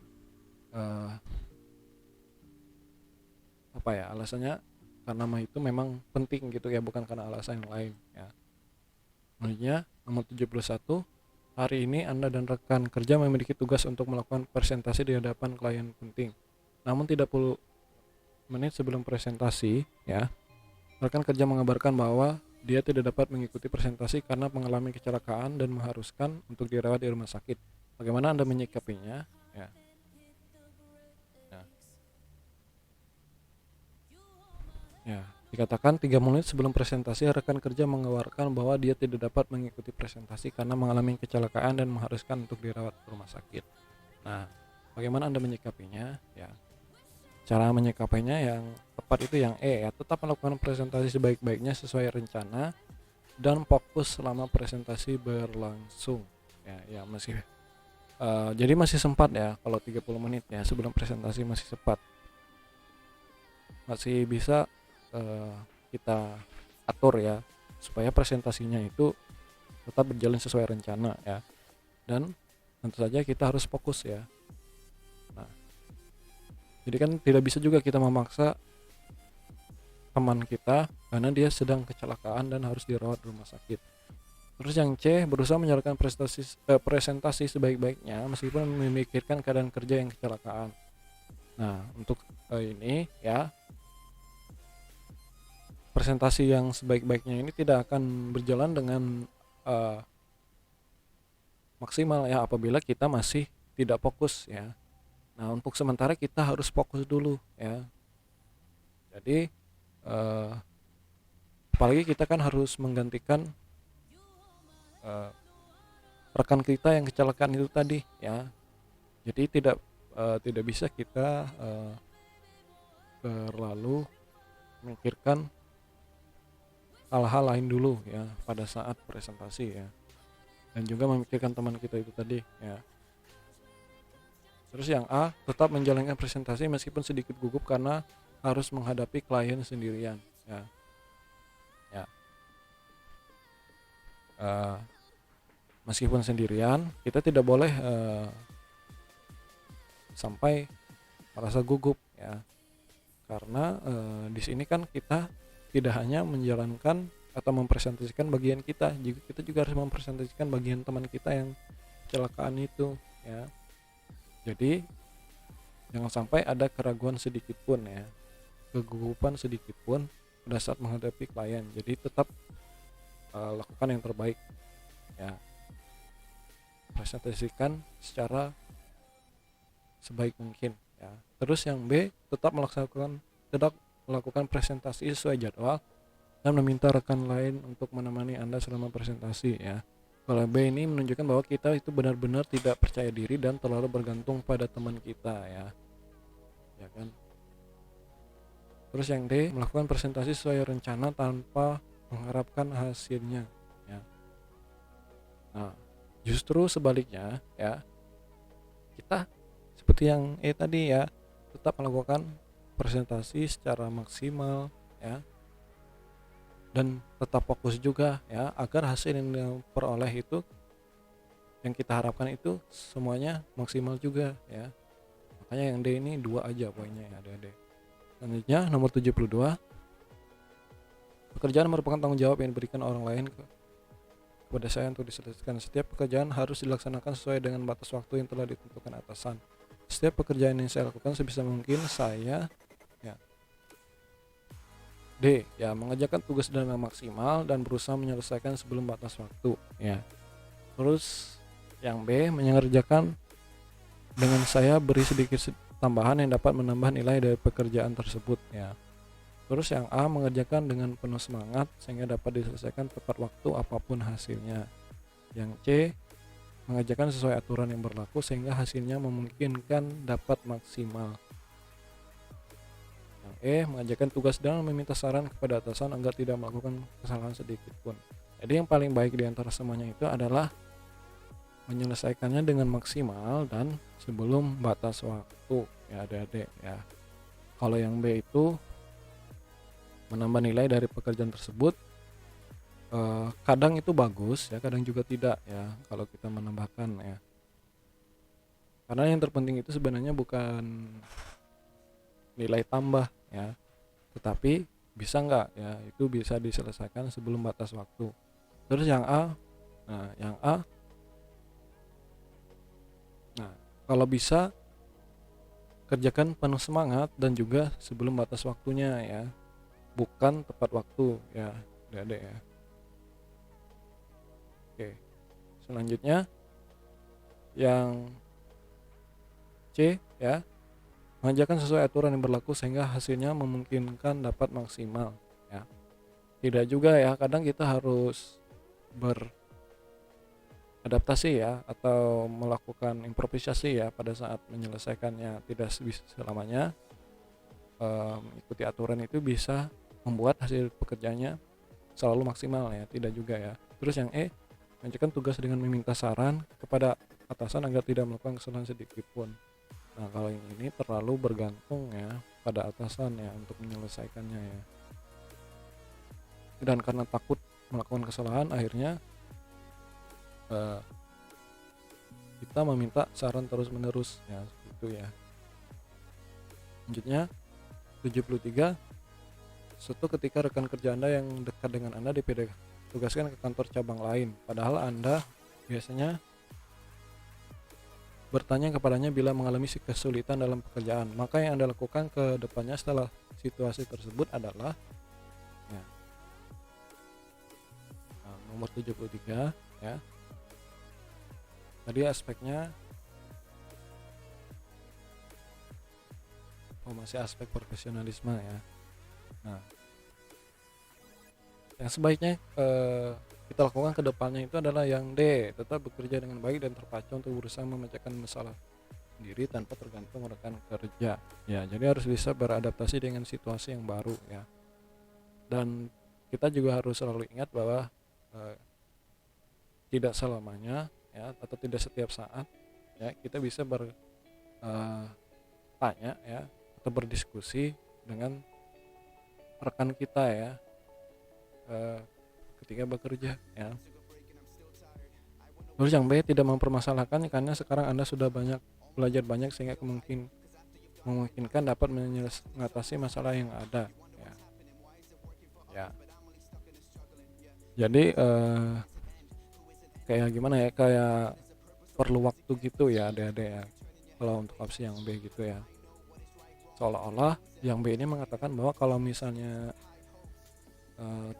alasannya karena itu memang penting gitu ya, bukan karena alasan yang lain ya. Selanjutnya nomor 71, hari ini Anda dan rekan kerja memiliki tugas untuk melakukan presentasi di hadapan klien penting. Namun 30 menit sebelum presentasi ya, rekan kerja mengabarkan bahwa dia tidak dapat mengikuti presentasi karena mengalami kecelakaan dan mengharuskan untuk dirawat di rumah sakit. Bagaimana Anda menyikapinya? Ya. Ya, dikatakan 3 menit sebelum presentasi rekan kerja mengabarkan bahwa dia tidak dapat mengikuti presentasi karena mengalami kecelakaan dan mengharuskan untuk dirawat di rumah sakit. Nah, bagaimana Anda menyikapinya? Ya. Cara menyikapinya yang tepat itu yang E ya, tetap melakukan presentasi sebaik-baiknya sesuai rencana dan fokus selama presentasi berlangsung. Ya masih jadi masih sempat ya, kalau 30 menit ya sebelum presentasi masih sempat. Masih bisa kita atur ya supaya presentasinya itu tetap berjalan sesuai rencana ya. Dan tentu saja kita harus fokus ya. Nah, jadi kan tidak bisa juga kita memaksa teman kita karena dia sedang kecelakaan dan harus dirawat di rumah sakit. Terus yang C, berusaha menjalankan presentasi sebaik-baiknya meskipun memikirkan keadaan kerja yang kecelakaan. Nah, untuk ini ya, presentasi yang sebaik-baiknya ini tidak akan berjalan dengan maksimal ya apabila kita masih tidak fokus ya. Nah, untuk sementara kita harus fokus dulu ya. Jadi apalagi kita kan harus menggantikan rekan kita yang kecelakaan itu tadi ya. Jadi tidak bisa kita terlalu memikirkan hal-hal lain dulu ya pada saat presentasi ya, dan juga memikirkan teman kita itu tadi ya. Terus yang A, tetap menjalankan presentasi meskipun sedikit gugup karena harus menghadapi klien sendirian ya. Meskipun sendirian kita tidak boleh sampai merasa gugup ya, karena di sini kan kita tidak hanya menjalankan atau mempresentasikan bagian kita, kita juga harus mempresentasikan bagian teman kita yang kecelakaan itu ya. Jadi jangan sampai ada keraguan sedikit pun ya, kegugupan sedikit pun pada saat menghadapi klien. Jadi tetap lakukan yang terbaik ya, presentasikan secara sebaik mungkin ya. Terus yang B, tetap melakukan presentasi sesuai jadwal dan meminta rekan lain untuk menemani Anda selama presentasi ya. Kalau B ini menunjukkan bahwa kita itu benar-benar tidak percaya diri dan terlalu bergantung pada teman kita ya. Ya kan? Terus yang D, melakukan presentasi sesuai rencana tanpa mengharapkan hasilnya ya. Nah, justru sebaliknya ya, kita seperti yang tadi ya, tetap melakukan presentasi secara maksimal ya, dan tetap fokus juga ya, agar hasil yang diperoleh itu, yang kita harapkan itu semuanya maksimal juga ya. Makanya yang D ini 2 aja poinnya ya, adik-adik. Selanjutnya nomor 72, pekerjaan merupakan tanggung jawab yang diberikan orang lain kepada saya untuk diselesaikan. Setiap pekerjaan harus dilaksanakan sesuai dengan batas waktu yang telah ditentukan atasan. Setiap pekerjaan yang saya lakukan sebisa mungkin saya ya. D ya, mengerjakan tugas dengan maksimal dan berusaha menyelesaikan sebelum batas waktu ya. Terus yang B, mengerjakan dengan saya beri sedikit tambahan yang dapat menambah nilai dari pekerjaan tersebut ya. Terus yang A, mengerjakan dengan penuh semangat sehingga dapat diselesaikan tepat waktu apapun hasilnya. Yang C, mengerjakan sesuai aturan yang berlaku sehingga hasilnya memungkinkan dapat maksimal. Yang E, mengerjakan tugas dan meminta saran kepada atasan agar tidak melakukan kesalahan sedikit pun. Jadi yang paling baik di antara semuanya itu adalah menyelesaikannya dengan maksimal dan sebelum batas waktu ya, adik-adik ya. Kalau yang B itu menambah nilai dari pekerjaan tersebut, kadang itu bagus ya, kadang juga tidak ya kalau kita menambahkan ya. Karena yang terpenting itu sebenarnya bukan nilai tambah ya, tetapi bisa nggak ya, itu bisa diselesaikan sebelum batas waktu. Terus yang A, nah kalau bisa kerjakan penuh semangat dan juga sebelum batas waktunya ya, bukan tepat waktu ya, adik-adik ya. Oke, selanjutnya yang C ya, mengerjakan sesuai aturan yang berlaku sehingga hasilnya memungkinkan dapat maksimal ya. Tidak juga ya, kadang kita harus beradaptasi ya, atau melakukan improvisasi ya pada saat menyelesaikannya. Tidak selamanya ikuti aturan itu bisa membuat hasil pekerjaannya selalu maksimal ya, tidak juga ya. Terus yang E, mengerjakan tugas dengan meminta saran kepada atasan agar tidak melakukan kesalahan sedikit pun. Nah kalau yang ini terlalu bergantung ya pada atasan ya untuk menyelesaikannya ya, dan karena takut melakukan kesalahan akhirnya kita meminta saran terus menerus ya, gitu ya. Selanjutnya 73, suatu ketika rekan kerja Anda yang dekat dengan Anda ditugaskan ke kantor cabang lain, padahal Anda biasanya bertanya kepadanya bila mengalami kesulitan dalam pekerjaan. Maka yang Anda lakukan ke depannya setelah situasi tersebut adalah ya, nomor 73 ya. Tadi aspeknya masih aspek profesionalisme ya. Nah, yang sebaiknya kita lakukan ke depannya itu adalah yang D, tetap bekerja dengan baik dan terpacu untuk berusaha memecahkan masalah sendiri tanpa tergantung rekan kerja. Ya, jadi harus bisa beradaptasi dengan situasi yang baru ya. Dan kita juga harus selalu ingat bahwa tidak selamanya ya, atau tidak setiap saat ya kita bisa bertanya ya atau berdiskusi dengan rekan kita ya ketika bekerja ya. Terus yang B, tidak mempermasalahkan karena sekarang Anda sudah belajar banyak sehingga memungkinkan dapat mengatasi masalah yang ada ya. Jadi kayak gimana ya, kayak perlu waktu gitu ya adik-adik ya kalau untuk opsi yang B gitu ya. Seolah-olah yang B ini mengatakan bahwa kalau misalnya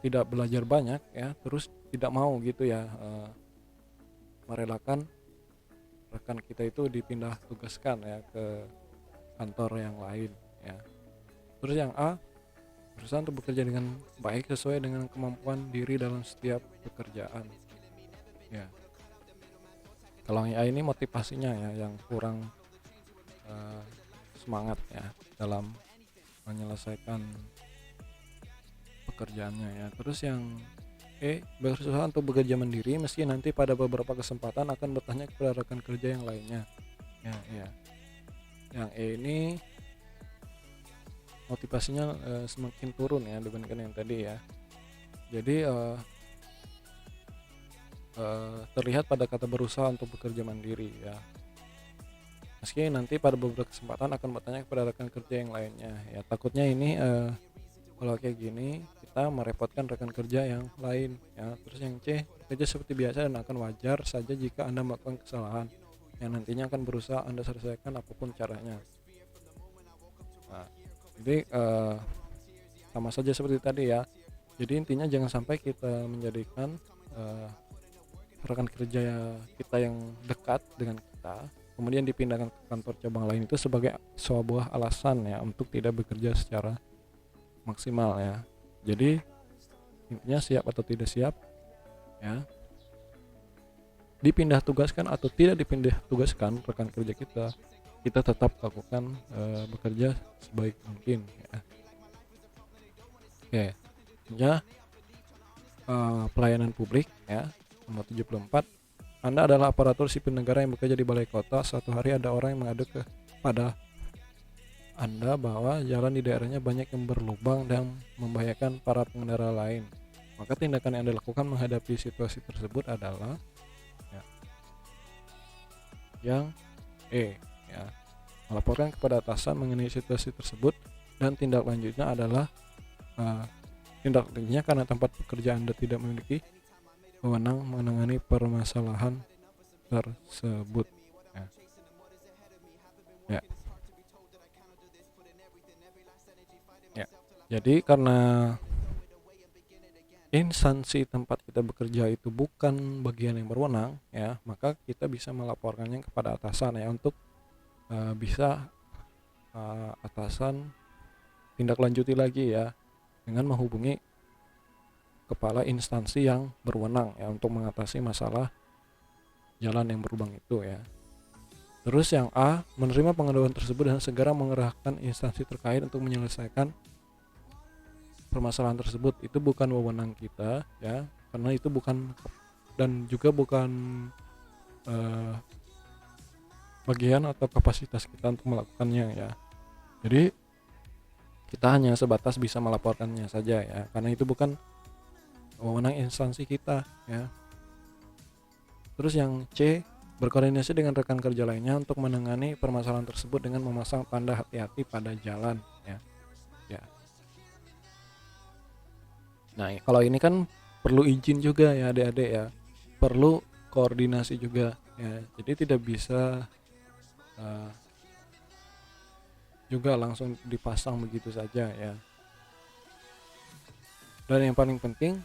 tidak belajar banyak ya, terus tidak mau gitu ya merelakan rekan kita itu dipindah tugaskan ya ke kantor yang lain ya. Terus yang A, berusaha untuk bekerja dengan baik sesuai dengan kemampuan diri dalam setiap pekerjaan ya. Kalau yang A ini motivasinya ya yang kurang eh, semangat ya dalam menyelesaikan pekerjaannya ya. Terus yang berusaha untuk bekerja mandiri meski nanti pada beberapa kesempatan akan bertanya kepada rekan kerja yang lainnya ya. Yang ini motivasinya semakin turun ya dibandingkan yang tadi ya. Jadi terlihat pada kata berusaha untuk bekerja mandiri ya. Meski nanti pada beberapa kesempatan akan bertanya kepada rekan kerja yang lainnya ya. Takutnya ini kalau kayak gini kita merepotkan rekan kerja yang lain ya. Terus yang C, kerja seperti biasa dan akan wajar saja jika Anda melakukan kesalahan yang nantinya akan berusaha Anda selesaikan apapun caranya. Nah, jadi sama saja seperti tadi ya. Jadi intinya jangan sampai kita menjadikan rekan kerja kita yang dekat dengan kita kemudian dipindahkan ke kantor cabang lain itu sebagai sebuah alasan ya untuk tidak bekerja secara maksimal ya. Jadi intinya siap atau tidak siap ya, dipindah tugaskan atau tidak dipindah tugaskan rekan kerja kita tetap lakukan bekerja sebaik mungkin ya. Oke ya, pelayanan publik ya nomor 74. Anda adalah aparatur sipil negara yang bekerja di balai kota. Suatu hari ada orang yang mengadu kepada Anda bahwa jalan di daerahnya banyak yang berlubang dan membahayakan para pengendara lain. Maka tindakan yang Anda lakukan menghadapi situasi tersebut adalah ya, yang ya, melaporkan kepada atasan mengenai situasi tersebut, dan tindak lanjutnya adalah tindak lanjutnya karena tempat pekerjaan Anda tidak memiliki wewenang menangani permasalahan tersebut ya. Jadi karena instansi tempat kita bekerja itu bukan bagian yang berwenang ya, maka kita bisa melaporkannya kepada atasan ya untuk bisa atasan tindak lanjuti lagi ya dengan menghubungi kepala instansi yang berwenang ya untuk mengatasi masalah jalan yang berlubang itu ya. Terus yang A, menerima pengaduan tersebut dan segera mengerahkan instansi terkait untuk menyelesaikan permasalahan tersebut. Itu bukan wewenang kita ya, karena itu bukan dan juga bukan bagian atau kapasitas kita untuk melakukannya ya. Jadi kita hanya sebatas bisa melaporkannya saja ya, karena itu bukan wewenang instansi kita ya. Terus yang C, berkoordinasi dengan rekan kerja lainnya untuk menangani permasalahan tersebut dengan memasang tanda hati-hati pada jalan ya. Nah, kalau ini kan perlu izin juga ya adik-adik ya, perlu koordinasi juga ya. Jadi tidak bisa juga langsung dipasang begitu saja ya. Dan yang paling penting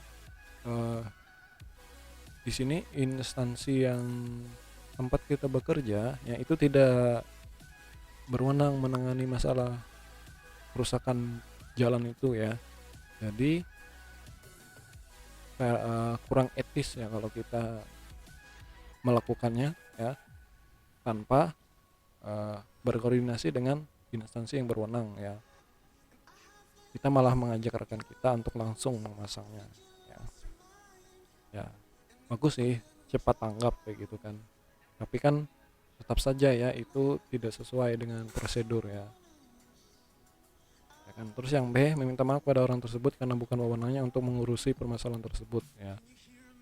di sini instansi yang tempat kita bekerja ya itu tidak berwenang menangani masalah kerusakan jalan itu ya. Jadi kurang etis ya kalau kita melakukannya ya tanpa berkoordinasi dengan instansi yang berwenang ya. Kita malah mengajak rekan kita untuk langsung memasangnya ya. Bagus sih cepat tanggap kayak gitu kan, tapi kan tetap saja ya itu tidak sesuai dengan prosedur ya kan. Terus yang B, meminta maaf pada orang tersebut karena bukan wewenangnya untuk mengurusi permasalahan tersebut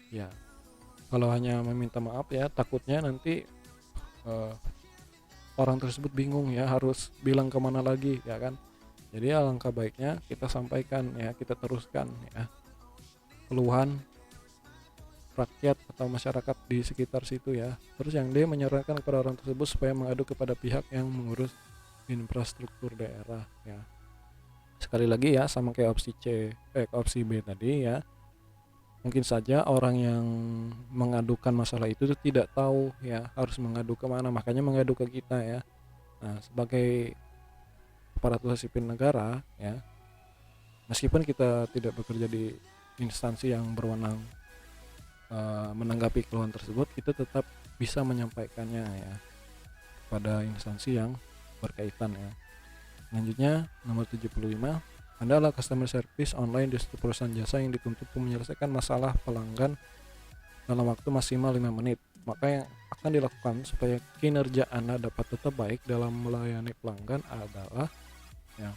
ya. Kalau hanya meminta maaf ya takutnya nanti orang tersebut bingung ya harus bilang kemana lagi ya kan. Jadi alangkah baiknya kita sampaikan ya, kita teruskan ya keluhan rakyat atau masyarakat di sekitar situ ya. Terus yang D, menyarankan kepada orang tersebut supaya mengadu kepada pihak yang mengurus infrastruktur daerah ya. Sekali lagi ya sama kayak opsi B tadi ya. Mungkin saja orang yang mengadukan masalah itu tidak tahu ya harus mengadu kemana, makanya mengadu ke kita ya. Nah, sebagai aparatur sipil negara ya, meskipun kita tidak bekerja di instansi yang berwenang menanggapi keluhan tersebut, kita tetap bisa menyampaikannya ya pada instansi yang berkaitan ya. Selanjutnya nomor 75, Anda adalah customer service online di suatu perusahaan jasa yang dituntut menyelesaikan masalah pelanggan dalam waktu maksimal 5 menit. Maka yang akan dilakukan supaya kinerja Anda dapat tetap baik dalam melayani pelanggan adalah ya,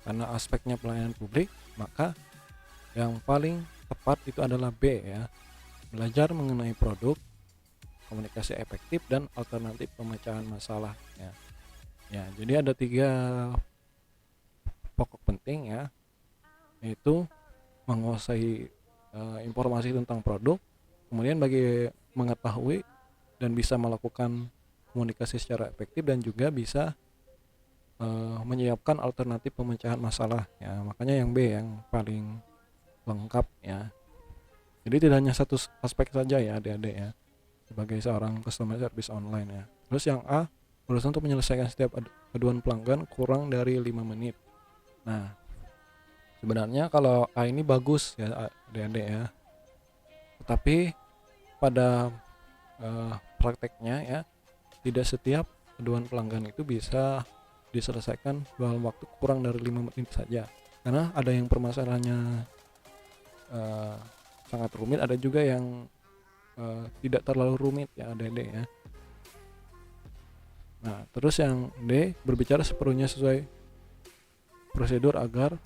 karena aspeknya pelayanan publik, maka yang paling tepat itu adalah B ya, belajar mengenai produk, komunikasi efektif, dan alternatif pemecahan masalah ya. Ya, jadi ada 3 pokok penting ya, yaitu menguasai informasi tentang produk, kemudian bagi mengetahui dan bisa melakukan komunikasi secara efektif, dan juga bisa menyiapkan alternatif pemecahan masalah ya. Makanya yang B yang paling lengkap ya. Jadi tidak hanya satu aspek saja ya adik-adik ya, sebagai seorang customer service online ya. Terus yang A, berusaha untuk menyelesaikan setiap aduan pelanggan kurang dari 5 menit. Nah, sebenarnya kalau A ini bagus ya adik-adik ya, tetapi pada prakteknya ya, tidak setiap aduan pelanggan itu bisa diselesaikan dalam waktu kurang dari 5 menit saja, karena ada yang permasalahannya sangat rumit, ada juga yang tidak terlalu rumit ya adik-adik ya. Nah, terus yang D, berbicara sepenuhnya sesuai prosedur agar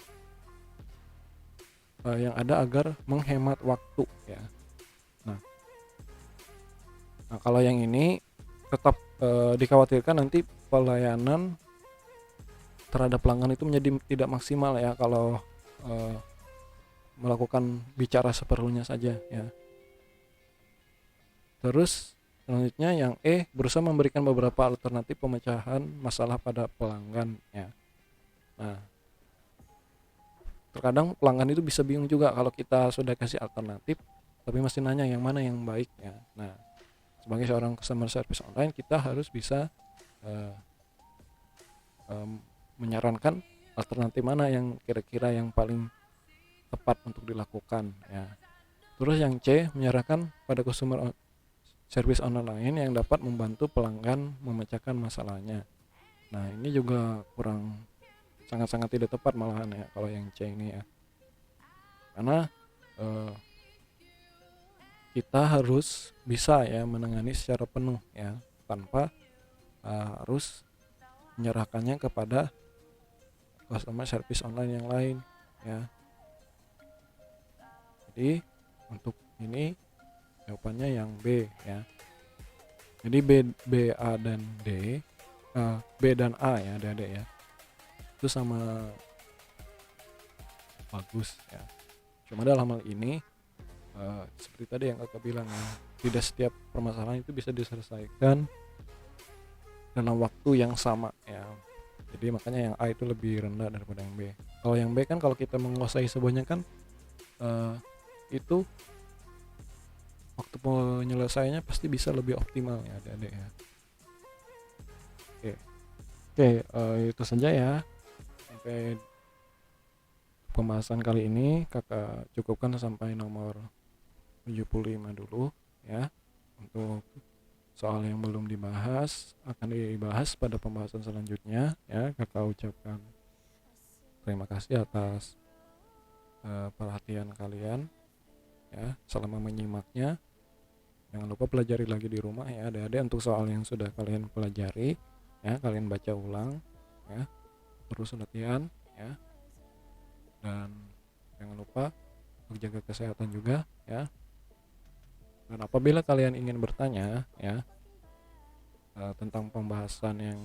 yang ada agar menghemat waktu ya. Nah, kalau yang ini tetap dikhawatirkan nanti pelayanan terhadap pelanggan itu menjadi tidak maksimal ya kalau melakukan bicara seperlunya saja ya. Terus selanjutnya yang E, berusaha memberikan beberapa alternatif pemecahan masalah pada pelanggan ya. Nah, terkadang pelanggan itu bisa bingung juga kalau kita sudah kasih alternatif tapi masih nanya yang mana yang baik ya. Nah, sebagai seorang customer service online, kita harus bisa menyarankan alternatif mana yang kira-kira yang paling tepat untuk dilakukan ya. Terus yang C, menyarankan pada customer service online lain yang dapat membantu pelanggan memecahkan masalahnya. Nah, ini juga sangat-sangat tidak tepat malahan ya kalau yang C ini ya, karena kita harus bisa ya menangani secara penuh ya, tanpa harus menyerahkannya kepada customer service online yang lain ya. Jadi untuk ini jawabannya yang B ya. Jadi B, A dan D, B dan A ya adik-adik ya, itu sama bagus ya. Cuma dalam hal ini seperti tadi yang kakak bilang ya, tidak setiap permasalahan itu bisa diselesaikan dalam waktu yang sama ya. Jadi makanya yang A itu lebih rendah daripada yang B. Kalau yang B kan kalau kita menguasai semuanya kan itu waktu penyelesaiannya pasti bisa lebih optimal ya adik-adik ya. Oke, itu saja ya. Sampai pembahasan kali ini kakak cukupkan sampai nomor 75 dulu ya. Untuk soal yang belum dibahas akan dibahas pada pembahasan selanjutnya ya. Kakak ucapkan terima kasih atas perhatian kalian ya selama menyimaknya. Jangan lupa pelajari lagi di rumah ya adik-adik, untuk soal yang sudah kalian pelajari ya, kalian baca ulang ya, terus latihan ya, dan jangan lupa untuk jaga kesehatan juga ya. Dan apabila kalian ingin bertanya ya tentang pembahasan yang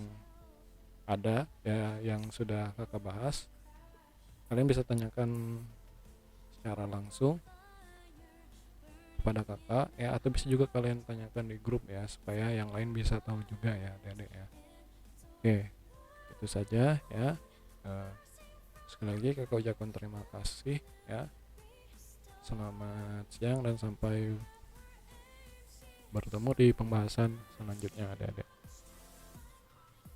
ada ya, yang sudah kakak bahas, kalian bisa tanyakan secara langsung pada kakak ya, atau bisa juga kalian tanyakan di grup ya, supaya yang lain bisa tahu juga ya adik-adik ya. Oke, itu saja ya. Sekali lagi kakak ucapkan terima kasih ya. Selamat siang dan sampai bertemu di pembahasan selanjutnya adik-adik.